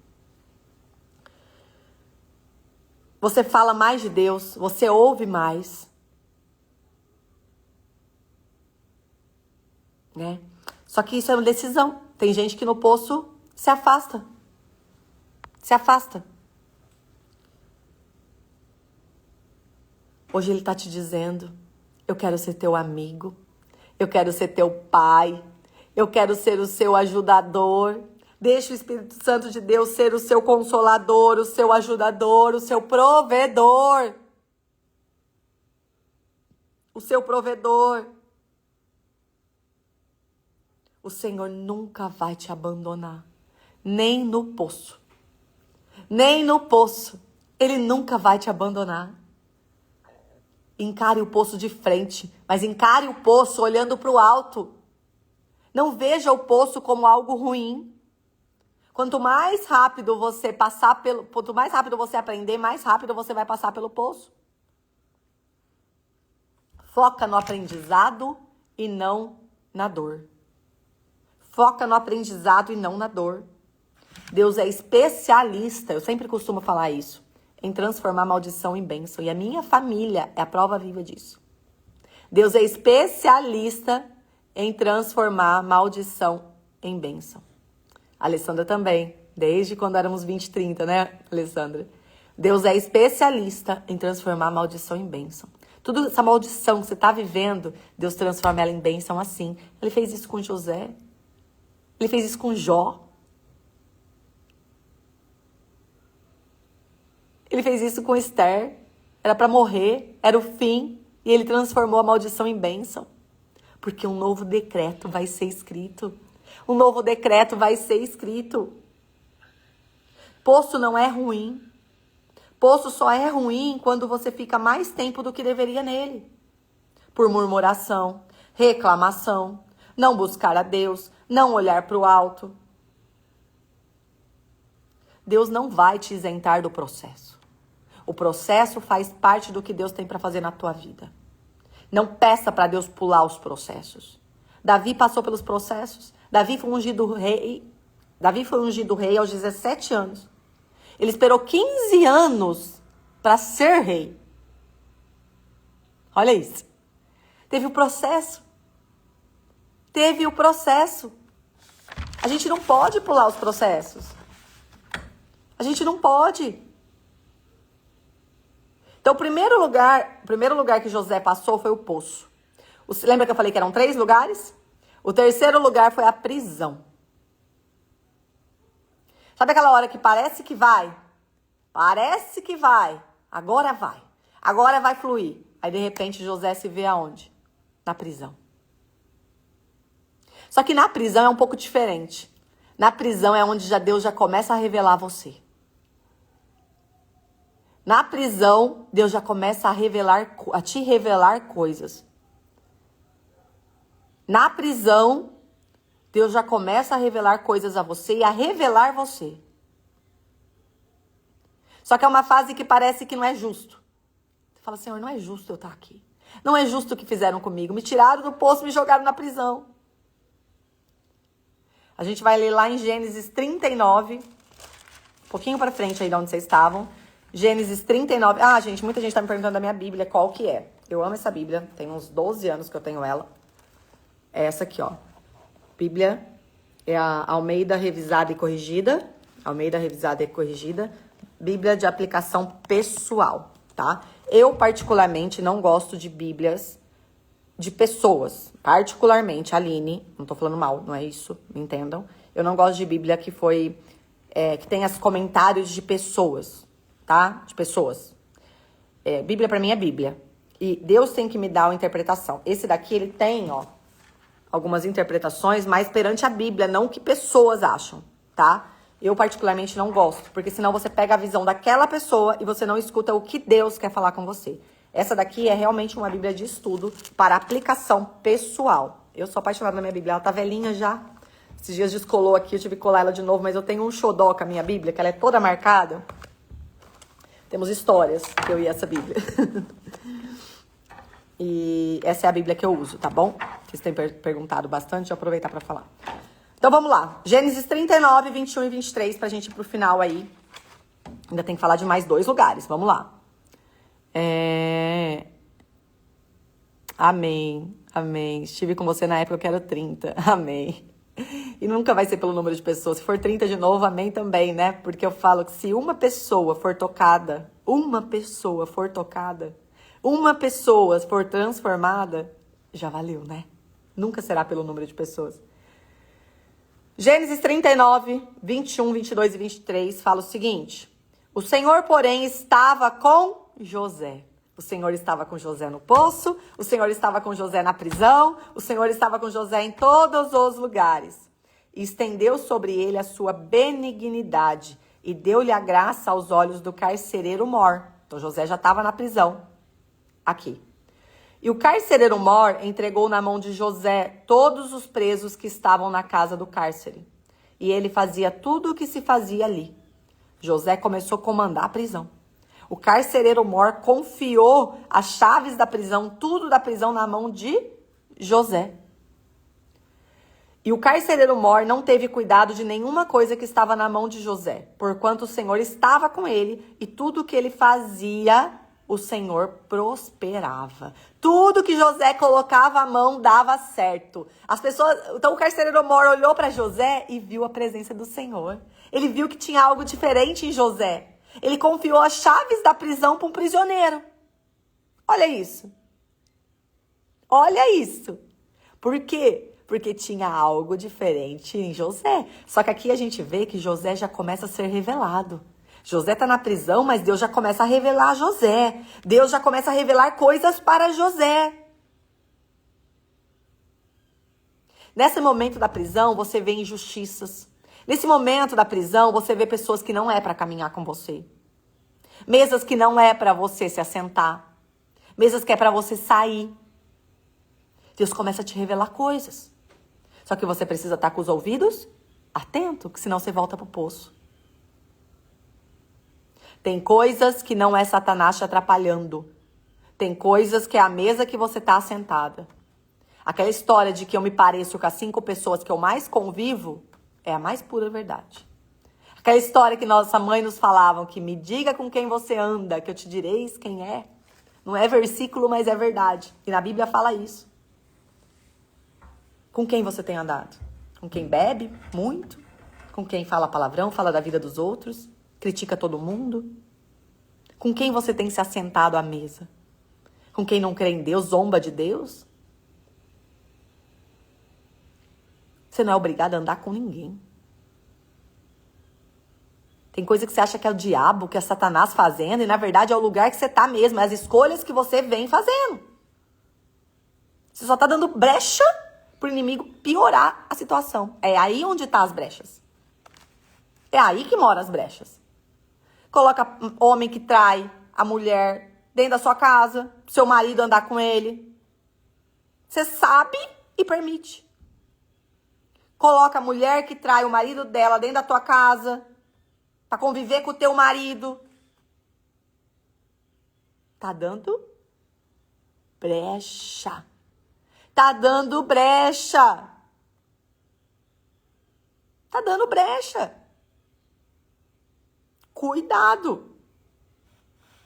Você fala mais de Deus, você ouve mais, né? Só que isso é uma decisão. Tem gente que no poço se afasta. Se afasta. Hoje ele tá te dizendo, eu quero ser teu amigo, eu quero ser teu pai, eu quero ser o seu ajudador. Deixa o Espírito Santo de Deus ser o seu consolador, o seu ajudador, o seu provedor. O seu provedor. O Senhor nunca vai te abandonar. Nem no poço. Nem no poço. Ele nunca vai te abandonar. Encare o poço de frente, mas encare o poço olhando para o alto. Não veja o poço como algo ruim. Quanto mais rápido você quanto mais rápido você aprender, mais rápido você vai passar pelo poço. Foca no aprendizado e não na dor. Foca no aprendizado e não na dor. Deus é especialista, eu sempre costumo falar isso, em transformar maldição em bênção. E a minha família é a prova viva disso. Deus é especialista em transformar maldição em bênção. A Alessandra também, desde quando éramos 20, 30, né, Alessandra? Deus é especialista em transformar maldição em bênção. Toda essa maldição que você está vivendo, Deus transforma ela em bênção assim. Ele fez isso com José. Ele fez isso com Jó. Ele fez isso com Esther. Era para morrer, era o fim. E ele transformou a maldição em bênção. Porque um novo decreto vai ser escrito. Um novo decreto vai ser escrito. Poço não é ruim. Poço só é ruim quando você fica mais tempo do que deveria nele. Por murmuração, reclamação, não buscar a Deus, não olhar para o alto. Deus não vai te isentar do processo. O processo faz parte do que Deus tem para fazer na tua vida. Não peça para Deus pular os processos. Davi passou pelos processos. Davi foi ungido rei. Davi foi ungido rei aos 17 anos. Ele esperou 15 anos para ser rei. Olha isso. Teve o processo. Teve o processo. A gente não pode pular os processos. A gente não pode. Então, o primeiro lugar que José passou foi o poço. Lembra que eu falei que eram 3 lugares? O terceiro lugar foi a prisão. Sabe aquela hora que parece que vai? Parece que vai. Agora vai. Agora vai fluir. Aí, de repente, José se vê aonde? Na prisão. Só que na prisão é um pouco diferente. Na prisão é onde Deus já começa a revelar você. Na prisão, Deus já começa a te revelar coisas. Na prisão, Deus já começa a revelar coisas a você e a revelar você. Só que é uma fase que parece que não é justo. Você fala, Senhor, não é justo eu estar aqui. Não é justo o que fizeram comigo. Me tiraram do poço, me jogaram na prisão. A gente vai ler lá em Gênesis 39, um pouquinho para frente aí de onde vocês estavam. Gênesis 39. Ah, gente, muita gente tá me perguntando da minha Bíblia, qual que é. Eu amo essa Bíblia, tem uns 12 anos que eu tenho ela. É essa aqui, ó. Bíblia é a Almeida Revisada e Corrigida. Almeida Revisada e Corrigida. Bíblia de aplicação pessoal, tá? Eu, particularmente, não gosto de Bíblias de pessoas. Particularmente, Aline, não tô falando mal, não é isso, me entendam. Eu não gosto de Bíblia que que tem os comentários de pessoas, tá? De pessoas. Bíblia pra mim é Bíblia. E Deus tem que me dar uma interpretação. Esse daqui, ele tem, ó, algumas interpretações, mas perante a Bíblia, não o que pessoas acham, tá? Eu, particularmente, não gosto, porque senão você pega a visão daquela pessoa e você não escuta o que Deus quer falar com você. Essa daqui é realmente uma Bíblia de estudo para aplicação pessoal. Eu sou apaixonada na minha Bíblia, ela tá velhinha já. Esses dias descolou aqui, eu tive que colar ela de novo, mas eu tenho um xodó com a minha Bíblia, que ela é toda marcada. Temos histórias, eu e essa Bíblia. E essa é a Bíblia que eu uso, tá bom? Vocês têm perguntado bastante, vou aproveitar para falar. Então vamos lá. Gênesis 39, 21 e 23, pra gente ir pro final aí. Ainda tem que falar de mais 2 lugares, vamos lá. Amém, amém. Estive com você na época que eu era 30, amém. E nunca vai ser pelo número de pessoas. Se for 30 de novo, amém também, né? Porque eu falo que se uma pessoa for tocada, uma pessoa for transformada, já valeu, né? Nunca será pelo número de pessoas. Gênesis 39, 21, 22 e 23 fala o seguinte: o Senhor, porém, estava com José. O Senhor estava com José no poço, o Senhor estava com José na prisão, o Senhor estava com José em todos os lugares. E estendeu sobre ele a sua benignidade e deu-lhe a graça aos olhos do carcereiro Mor. Então José já estava na prisão. Aqui. E o carcereiro Mor entregou na mão de José todos os presos que estavam na casa do cárcere. E ele fazia tudo o que se fazia ali. José começou a comandar a prisão. O carcereiro Mor confiou as chaves da prisão, tudo da prisão na mão de José. E o carcereiro Mor não teve cuidado de nenhuma coisa que estava na mão de José, porquanto o Senhor estava com ele e tudo que ele fazia, o Senhor prosperava. Tudo que José colocava a mão dava certo. Então o carcereiro Mor olhou para José e viu a presença do Senhor. Ele viu que tinha algo diferente em José. Ele confiou as chaves da prisão para um prisioneiro. Olha isso. Olha isso. Por quê? Porque tinha algo diferente em José. Só que aqui a gente vê que José já começa a ser revelado. José está na prisão, mas Deus já começa a revelar José. Deus já começa a revelar coisas para José. Nesse momento da prisão, você vê injustiças. Nesse momento da prisão, você vê pessoas que não é para caminhar com você. Mesas que não é para você se assentar. Mesas que é para você sair. Deus começa a te revelar coisas. Só que você precisa estar com os ouvidos atentos, que senão você volta pro poço. Tem coisas que não é Satanás te atrapalhando. Tem coisas que é a mesa que você está assentada. Aquela história de que eu me pareço com as 5 pessoas que eu mais convivo é a mais pura verdade. Aquela história que nossa mãe nos falavam, que me diga com quem você anda, que eu te direis quem é. Não é versículo, mas é verdade. E na Bíblia fala isso. Com quem você tem andado? Com quem bebe muito? Com quem fala palavrão, fala da vida dos outros? Critica todo mundo? Com quem você tem se assentado à mesa? Com quem não crê em Deus, zomba de Deus? Você não é obrigado a andar com ninguém. Tem coisa que você acha que é o diabo, que é Satanás fazendo, e na verdade é o lugar que você tá mesmo, é as escolhas que você vem fazendo. Você só tá dando brecha pro inimigo piorar a situação. É aí onde tá as brechas. É aí que moram as brechas. Coloca homem que trai a mulher dentro da sua casa, seu marido andar com ele. Você sabe e permite. Coloca a mulher que trai o marido dela dentro da tua casa, pra conviver com o teu marido. Tá dando brecha. Tá dando brecha. Tá dando brecha. Cuidado.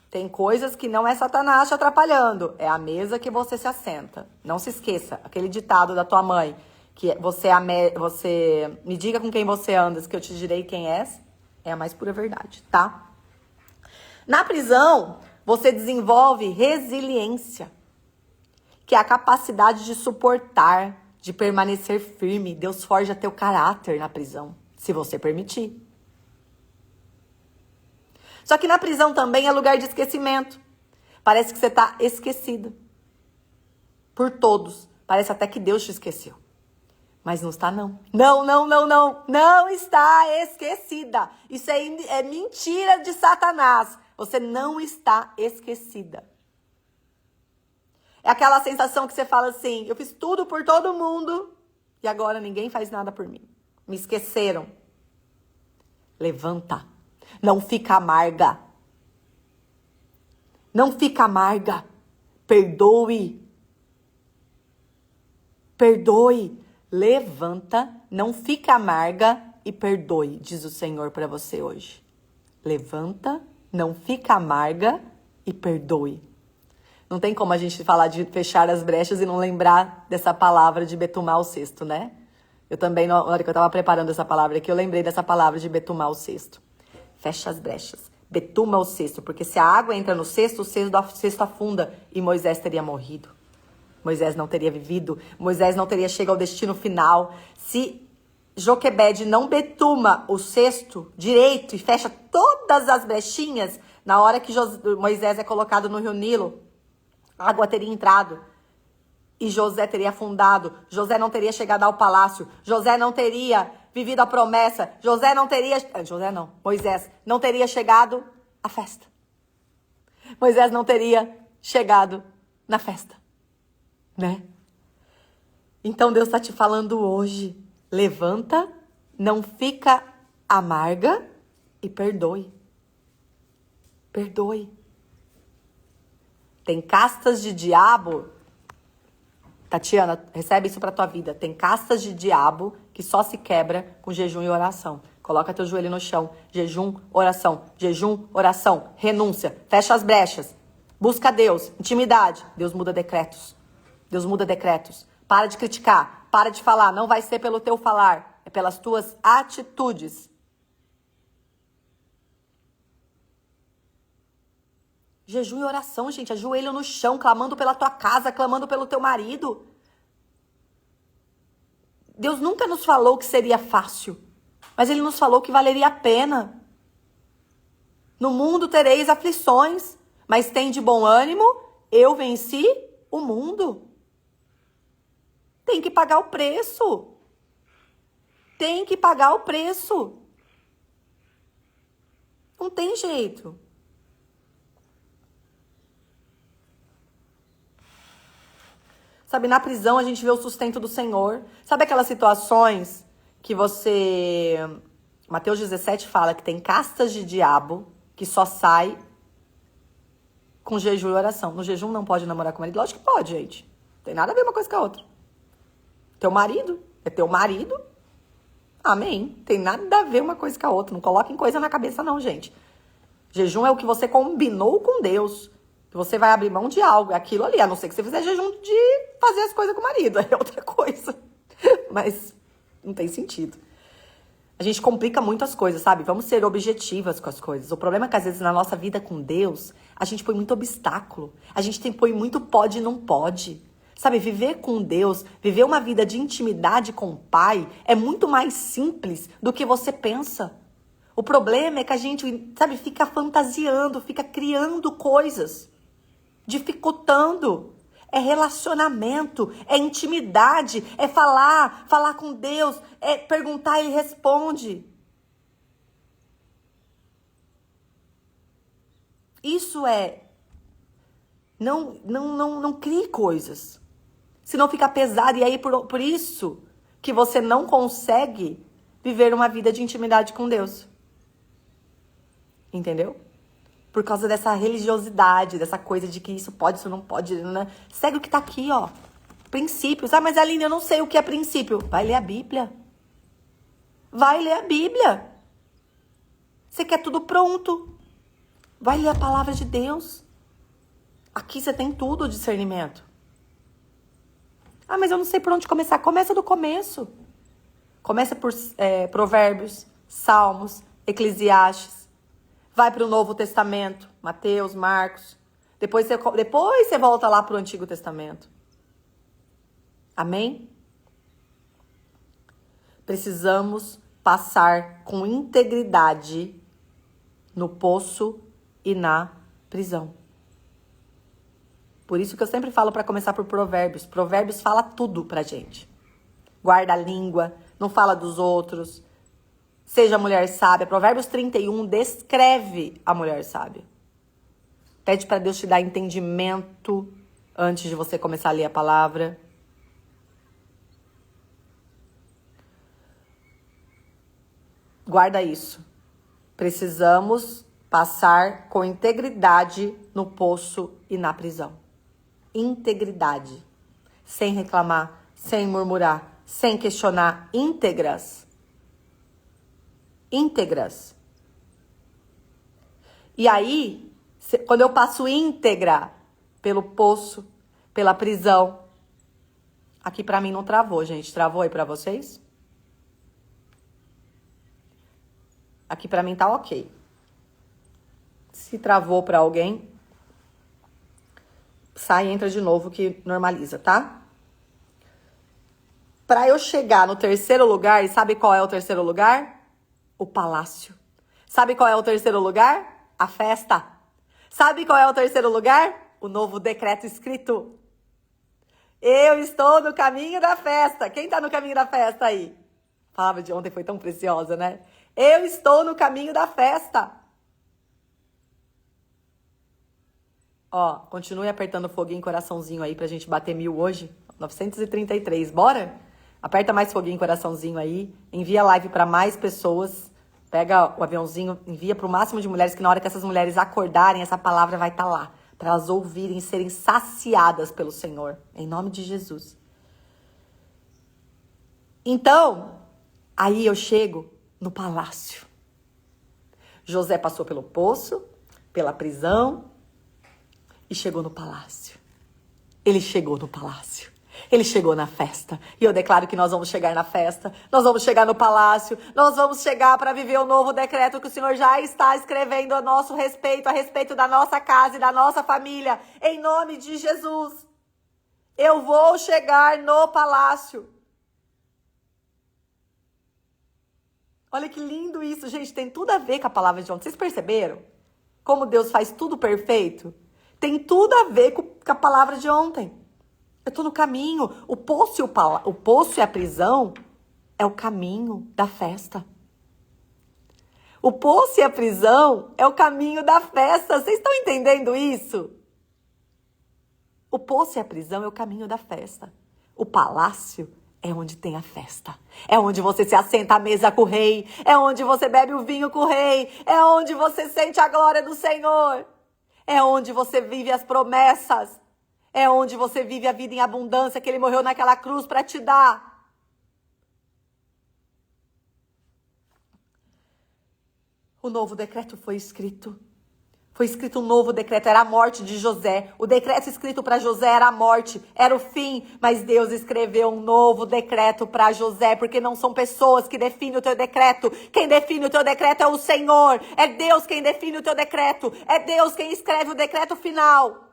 Tem coisas que não é Satanás te atrapalhando. É a mesa que você se assenta. Não se esqueça. Aquele ditado da tua mãe. Que você me diga com quem você andas, que eu te direi quem és. É a mais pura verdade, tá? Na prisão, você desenvolve resiliência, que é a capacidade de suportar, de permanecer firme. Deus forja teu caráter na prisão, se você permitir. Só que na prisão também é lugar de esquecimento. Parece que você tá esquecida por todos. Parece até que Deus te esqueceu. Mas não está, não. Não, não, não, não. Não está esquecida. Isso é mentira de Satanás. Você não está esquecida. É aquela sensação que você fala assim, eu fiz tudo por todo mundo e agora ninguém faz nada por mim. Me esqueceram. Levanta. Não fica amarga. Não fica amarga. Perdoe. Perdoe. Levanta, não fica amarga e perdoe, diz o Senhor para você hoje. Levanta, não fica amarga e perdoe. Não tem como a gente falar de fechar as brechas e não lembrar dessa palavra de betumar o cesto, né? Eu também, na hora que eu estava preparando essa palavra aqui, eu lembrei dessa palavra de betumar o cesto. Fecha as brechas, betuma o cesto, porque se a água entra no cesto, o cesto afunda e Moisés teria morrido. Moisés não teria vivido, Moisés não teria chegado ao destino final. Se Joquebede não betuma o cesto direito e fecha todas as brechinhas, na hora que Moisés é colocado no rio Nilo, a água teria entrado e José teria afundado. José não teria chegado ao palácio, José não teria vivido a promessa, Moisés não teria chegado à festa. Moisés não teria chegado na festa. Né? Então Deus está te falando hoje, levanta, não fica amarga e perdoe. Perdoe. Tem castas de diabo, Tatiana, recebe isso pra tua vida. Tem castas de diabo que só se quebra com jejum e oração. Coloca teu joelho no chão, jejum, oração, renúncia, fecha as brechas, busca Deus, intimidade. Deus muda decretos. Deus muda decretos. Para de criticar. Para de falar. Não vai ser pelo teu falar. É pelas tuas atitudes. Jejum e oração, gente. Ajoelho no chão, clamando pela tua casa, clamando pelo teu marido. Deus nunca nos falou que seria fácil. Mas Ele nos falou que valeria a pena. No mundo tereis aflições. Mas tem de bom ânimo. Eu venci o mundo. Tem que pagar o preço. Tem que pagar o preço. Não tem jeito. Sabe, na prisão a gente vê o sustento do Senhor. Sabe aquelas situações que você... Mateus 17 fala que tem castas de diabo que só sai com jejum e oração. No jejum não pode namorar com o marido? Lógico que pode, gente. Não tem nada a ver uma coisa com a outra. Teu marido é teu marido. Amém. Tem nada a ver uma coisa com a outra. Não coloquem coisa na cabeça não, gente. Jejum é o que você combinou com Deus. Que você vai abrir mão de algo. É aquilo ali. A não ser que você fizer jejum de fazer as coisas com o marido. É outra coisa. Mas não tem sentido. A gente complica muito as coisas, sabe? Vamos ser objetivas com as coisas. O problema é que às vezes na nossa vida com Deus, a gente põe muito obstáculo. A gente põe muito pode e não pode. Sabe, viver com Deus, viver uma vida de intimidade com o Pai é muito mais simples do que você pensa. O problema é que a gente, sabe, fica fantasiando, fica criando coisas, dificultando. É relacionamento, é intimidade, é falar com Deus, é perguntar e Ele responde. Isso é, não crie coisas, senão fica pesado. E aí por isso que você não consegue viver uma vida de intimidade com Deus. Entendeu? Por causa dessa religiosidade, dessa coisa de que isso pode, isso não pode, né? Segue o que tá aqui, ó. Princípios. Ah, mas Aline, eu não sei o que é princípio. Vai ler a Bíblia. Vai ler a Bíblia. Você quer tudo pronto. Vai ler a palavra de Deus. Aqui você tem tudo o discernimento. Ah, mas eu não sei por onde começar. Começa do começo. Começa por Provérbios, Salmos, Eclesiastes. Vai para o Novo Testamento, Mateus, Marcos. Depois você volta lá para o Antigo Testamento. Amém? Precisamos passar com integridade no poço e na prisão. Por isso que eu sempre falo para começar por Provérbios. Provérbios fala tudo pra gente. Guarda a língua, não fala dos outros. Seja mulher sábia. Provérbios 31 descreve a mulher sábia. Pede para Deus te dar entendimento antes de você começar a ler a palavra. Guarda isso. Precisamos passar com integridade no poço e na prisão. Integridade. Sem reclamar, sem murmurar, sem questionar. Íntegras. Íntegras. E aí, quando eu passo íntegra pelo poço, pela prisão, aqui pra mim não travou, gente. Travou aí pra vocês? Aqui pra mim tá ok. Se travou pra alguém, sai e entra de novo que normaliza, tá? Pra eu chegar no terceiro lugar, e sabe qual é o terceiro lugar? O palácio. Sabe qual é o terceiro lugar? A festa. Sabe qual é o terceiro lugar? O novo decreto escrito. Eu estou no caminho da festa. Quem está no caminho da festa aí? A palavra de ontem foi tão preciosa, né? Eu estou no caminho da festa. Ó, continue apertando o foguinho, coraçãozinho aí pra gente bater 1000 hoje. 933, bora? Aperta mais foguinho, coraçãozinho aí. Envia live para mais pessoas. Pega o aviãozinho, envia para o máximo de mulheres, que na hora que essas mulheres acordarem, essa palavra vai estar lá. Para elas ouvirem e serem saciadas pelo Senhor. Em nome de Jesus. Então, aí eu chego no palácio. José passou pelo poço, pela prisão e chegou no palácio. Ele chegou no palácio. Ele chegou na festa. E eu declaro que nós vamos chegar na festa. Nós vamos chegar no palácio. Nós vamos chegar para viver o novo decreto que o Senhor já está escrevendo a nosso respeito, a respeito da nossa casa e da nossa família. Em nome de Jesus. Eu vou chegar no palácio. Olha que lindo isso, gente. Tem tudo a ver com a palavra de ontem. Vocês perceberam? Como Deus faz tudo perfeito? Tem tudo a ver com a palavra de ontem. Eu tô no caminho. O poço e a prisão é o caminho da festa. O poço e a prisão é o caminho da festa. Vocês estão entendendo isso? O poço e a prisão é o caminho da festa. O palácio é onde tem a festa. É onde você se assenta à mesa com o rei. É onde você bebe o vinho com o rei. É onde você sente a glória do Senhor. É onde você vive as promessas. É onde você vive a vida em abundância que Ele morreu naquela cruz para te dar. O novo decreto foi escrito. Foi escrito um novo decreto, era a morte de José. O decreto escrito para José era a morte, era o fim. Mas Deus escreveu um novo decreto para José, porque não são pessoas que definem o teu decreto. Quem define o teu decreto é o Senhor. É Deus quem define o teu decreto. É Deus quem escreve o decreto final.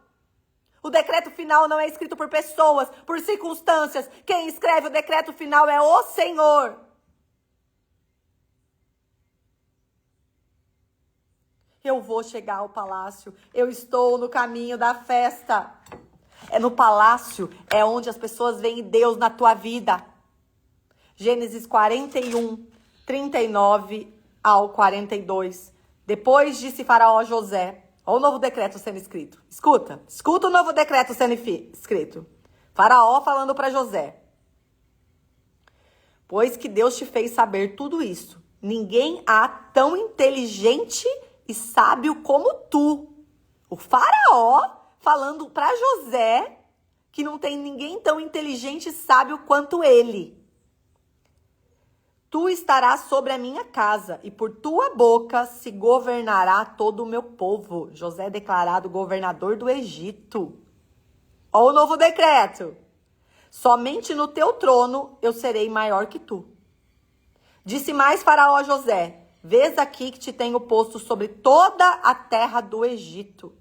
O decreto final não é escrito por pessoas, por circunstâncias. Quem escreve o decreto final é o Senhor. Eu vou chegar ao palácio. Eu estou no caminho da festa. É no palácio, é onde as pessoas veem Deus na tua vida. Gênesis 41, 39 ao 42. Depois disse Faraó a José. Olha o novo decreto sendo escrito. Escuta o novo decreto sendo escrito. Faraó falando para José. Pois que Deus te fez saber tudo isso. Ninguém há tão inteligente e sábio como tu. O Faraó falando para José que não tem ninguém tão inteligente e sábio quanto ele. Tu estarás sobre a minha casa e por tua boca se governará todo o meu povo. José é declarado governador do Egito. Olha o novo decreto. Somente no teu trono eu serei maior que tu. Disse mais Faraó a José. Vês aqui que te tenho posto sobre toda a terra do Egito.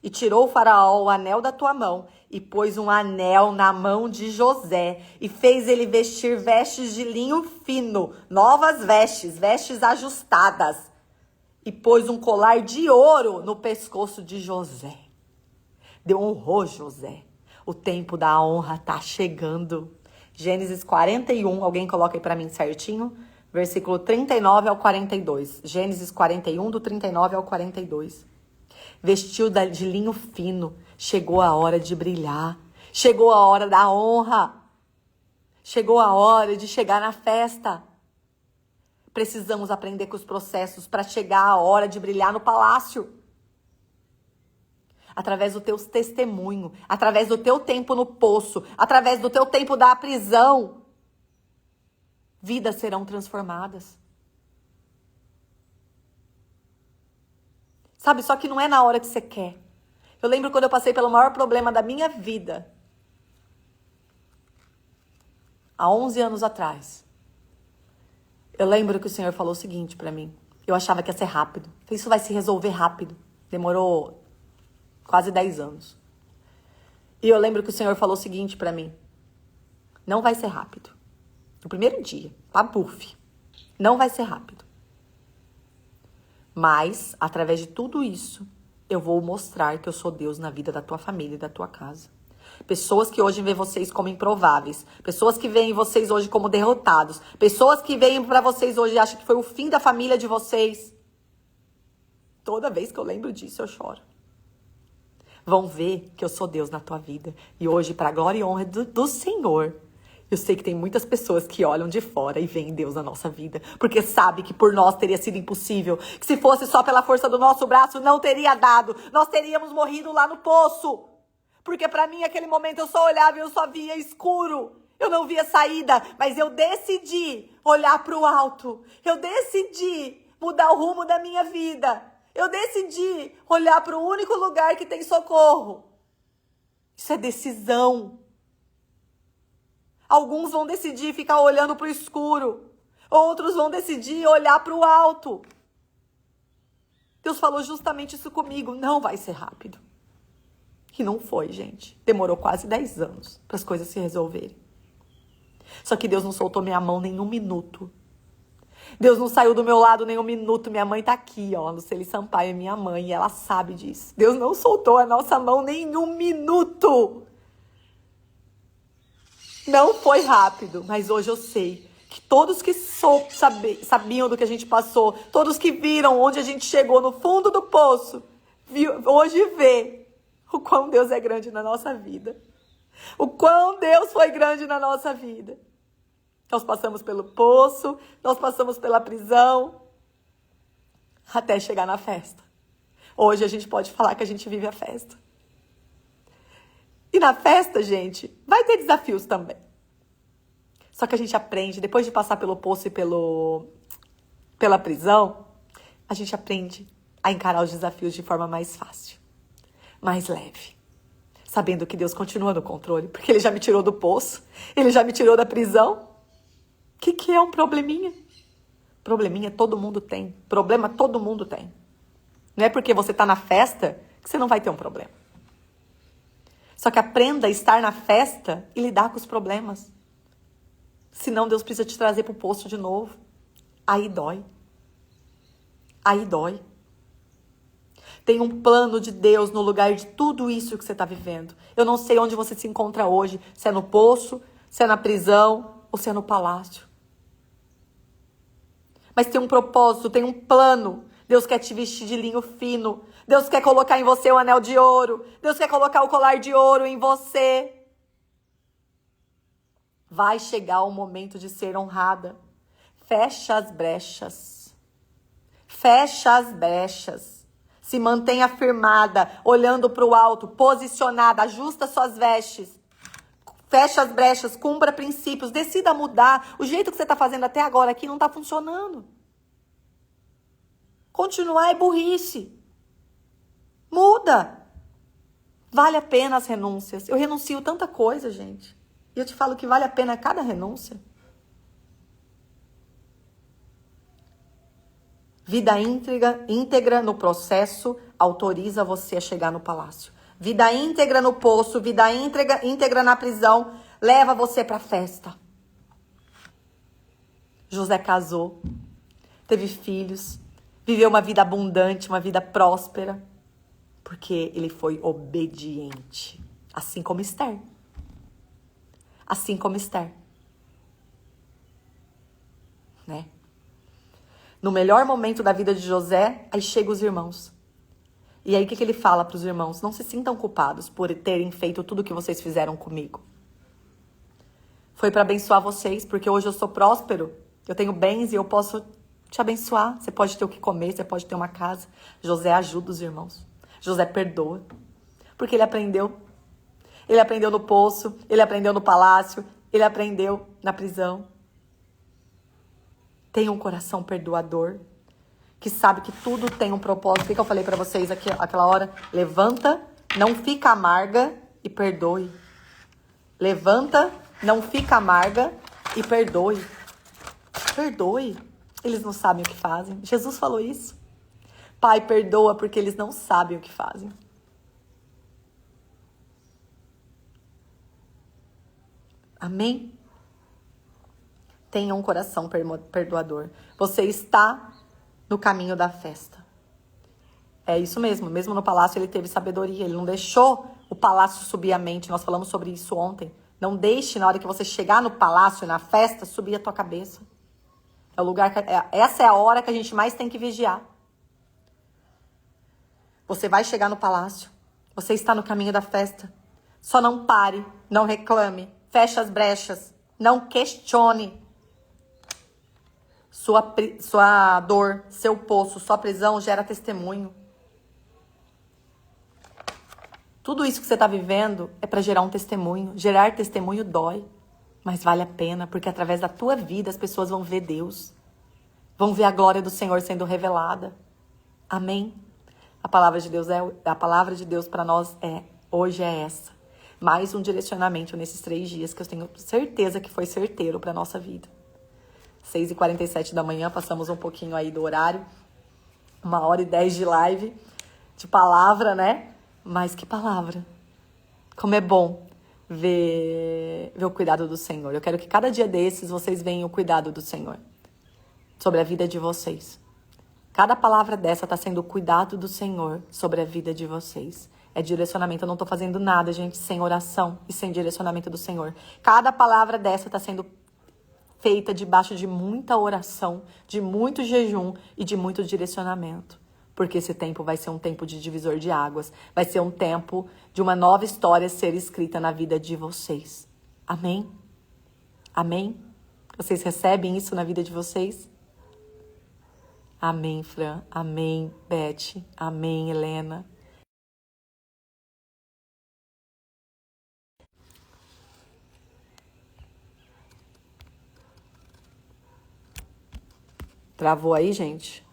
E tirou o Faraó o anel da tua mão e pôs um anel na mão de José e fez ele vestir vestes de linho fino, novas vestes ajustadas. E pôs um colar de ouro no pescoço de José. Honrou José. O tempo da honra está chegando. Gênesis 41, alguém coloca aí para mim certinho? Versículo 39 ao 42. Gênesis 41, do 39 ao 42. Vestiu de linho fino. Chegou a hora de brilhar. Chegou a hora da honra. Chegou a hora de chegar na festa. Precisamos aprender com os processos para chegar a hora de brilhar no palácio. Através do teu testemunho, através do teu tempo no poço, através do teu tempo da prisão. Vidas serão transformadas. Sabe, só que não é na hora que você quer. Eu lembro quando eu passei pelo maior problema da minha vida. Há 11 anos atrás. Eu lembro que o Senhor falou o seguinte pra mim. Eu achava que ia ser rápido. Isso vai se resolver rápido. Demorou quase 10 anos. E eu lembro que o Senhor falou o seguinte pra mim. Não vai ser rápido. No primeiro dia, pabuf, não vai ser rápido. Mas, através de tudo isso, eu vou mostrar que eu sou Deus na vida da tua família e da tua casa. Pessoas que hoje veem vocês como improváveis. Pessoas que veem vocês hoje como derrotados. Pessoas que veem pra vocês hoje e acham que foi o fim da família de vocês. Toda vez que eu lembro disso, eu choro. Vão ver que eu sou Deus na tua vida. E hoje, pra glória e honra do Senhor, eu sei que tem muitas pessoas que olham de fora e veem Deus na nossa vida. Porque sabe que por nós teria sido impossível. Que se fosse só pela força do nosso braço, não teria dado. Nós teríamos morrido lá no poço. Porque pra mim, naquele momento, eu só olhava e eu só via escuro. Eu não via saída. Mas eu decidi olhar pro alto. Eu decidi mudar o rumo da minha vida. Eu decidi olhar pro único lugar que tem socorro. Isso é decisão. Alguns vão decidir ficar olhando para o escuro. Outros vão decidir olhar para o alto. Deus falou justamente isso comigo. Não vai ser rápido. E não foi, gente. Demorou quase 10 anos para as coisas se resolverem. Só que Deus não soltou minha mão nem um minuto. Deus não saiu do meu lado nem um minuto. Minha mãe tá aqui, ó. Luceli Sampaio é minha mãe e ela sabe disso. Deus não soltou a nossa mão nem um minuto. Não foi rápido, mas hoje eu sei que todos que sabiam do que a gente passou, todos que viram onde a gente chegou no fundo do poço, hoje vê o quão Deus é grande na nossa vida. O quão Deus foi grande na nossa vida. Nós passamos pelo poço, nós passamos pela prisão, até chegar na festa. Hoje a gente pode falar que a gente vive a festa. E na festa, gente, vai ter desafios também. Só que a gente aprende, depois de passar pelo poço e pela prisão, a gente aprende a encarar os desafios de forma mais fácil, mais leve. Sabendo que Deus continua no controle, porque Ele já me tirou do poço, Ele já me tirou da prisão. O que é um probleminha? Probleminha todo mundo tem. Problema todo mundo tem. Não é porque você está na festa que você não vai ter um problema. Só que aprenda a estar na festa e lidar com os problemas. Senão Deus precisa te trazer para o poço de novo. Aí dói. Aí dói. Tem um plano de Deus no lugar de tudo isso que você está vivendo. Eu não sei onde você se encontra hoje. Se é no poço, se é na prisão ou se é no palácio. Mas tem um propósito, tem um plano. Deus quer te vestir de linho fino. Deus quer colocar em você o anel de ouro. Deus quer colocar o colar de ouro em você. Vai chegar o momento de ser honrada. Fecha as brechas. Fecha as brechas. Se mantenha firmada, olhando para o alto, posicionada, ajusta suas vestes. Fecha as brechas, cumpra princípios, decida mudar. O jeito que você está fazendo até agora aqui não está funcionando. Continuar é burrice. Muda. Vale a pena as renúncias. Eu renuncio tanta coisa, gente. E eu te falo que vale a pena cada renúncia. Vida íntegra no processo autoriza você a chegar no palácio. Vida íntegra no poço, vida íntegra na prisão, leva você para a festa. José casou, teve filhos, viveu uma vida abundante, uma vida próspera, porque ele foi obediente, assim como Esther. Assim como Esther. Né? No melhor momento da vida de José, aí chegam os irmãos. E aí o que ele fala para os irmãos? Não se sintam culpados por terem feito tudo o que vocês fizeram comigo. Foi para abençoar vocês, porque hoje eu sou próspero, eu tenho bens e eu posso te abençoar. Você pode ter o que comer, você pode ter uma casa. José ajuda os irmãos. José perdoa. Porque ele aprendeu. Ele aprendeu no poço, ele aprendeu no palácio, ele aprendeu na prisão. Tenha um coração perdoador, que sabe que tudo tem um propósito. O que eu falei pra vocês aquela hora? Levanta, não fica amarga e perdoe. Levanta, não fica amarga e perdoe. Perdoe. Eles não sabem o que fazem. Jesus falou isso. Pai, perdoa porque eles não sabem o que fazem. Amém? Tenha um coração perdoador. Você está no caminho da festa. É isso mesmo. Mesmo no palácio ele teve sabedoria. Ele não deixou o palácio subir a mente. Nós falamos sobre isso ontem. Não deixe, na hora que você chegar no palácio, na festa, subir a tua cabeça. É o lugar essa é a hora que a gente mais tem que vigiar. Você vai chegar no palácio. Você está no caminho da festa. Só não pare, não reclame. Feche as brechas. Não questione. Sua dor, seu poço, sua prisão gera testemunho. Tudo isso que você está vivendo é para gerar um testemunho. Gerar testemunho dói, mas vale a pena, porque através da tua vida as pessoas vão ver Deus. Vão ver a glória do Senhor sendo revelada. Amém? A palavra de Deus para nós hoje é essa. Mais um direcionamento nesses 3 dias que eu tenho certeza que foi certeiro para nossa vida. 6h47 da manhã, passamos um pouquinho aí do horário. 1h10 de live, de palavra, né? Mas que palavra. Como é bom ver o cuidado do Senhor. Eu quero que cada dia desses vocês vejam o cuidado do Senhor sobre a vida de vocês. Cada palavra dessa está sendo o cuidado do Senhor sobre a vida de vocês. É direcionamento. Eu não estou fazendo nada, gente, sem oração e sem direcionamento do Senhor. Cada palavra dessa está sendo feita debaixo de muita oração, de muito jejum e de muito direcionamento. Porque esse tempo vai ser um tempo de divisor de águas. Vai ser um tempo de uma nova história ser escrita na vida de vocês. Amém? Amém? Vocês recebem isso na vida de vocês? Amém, Fran. Amém, Beth. Amém, Helena. Travou aí, gente?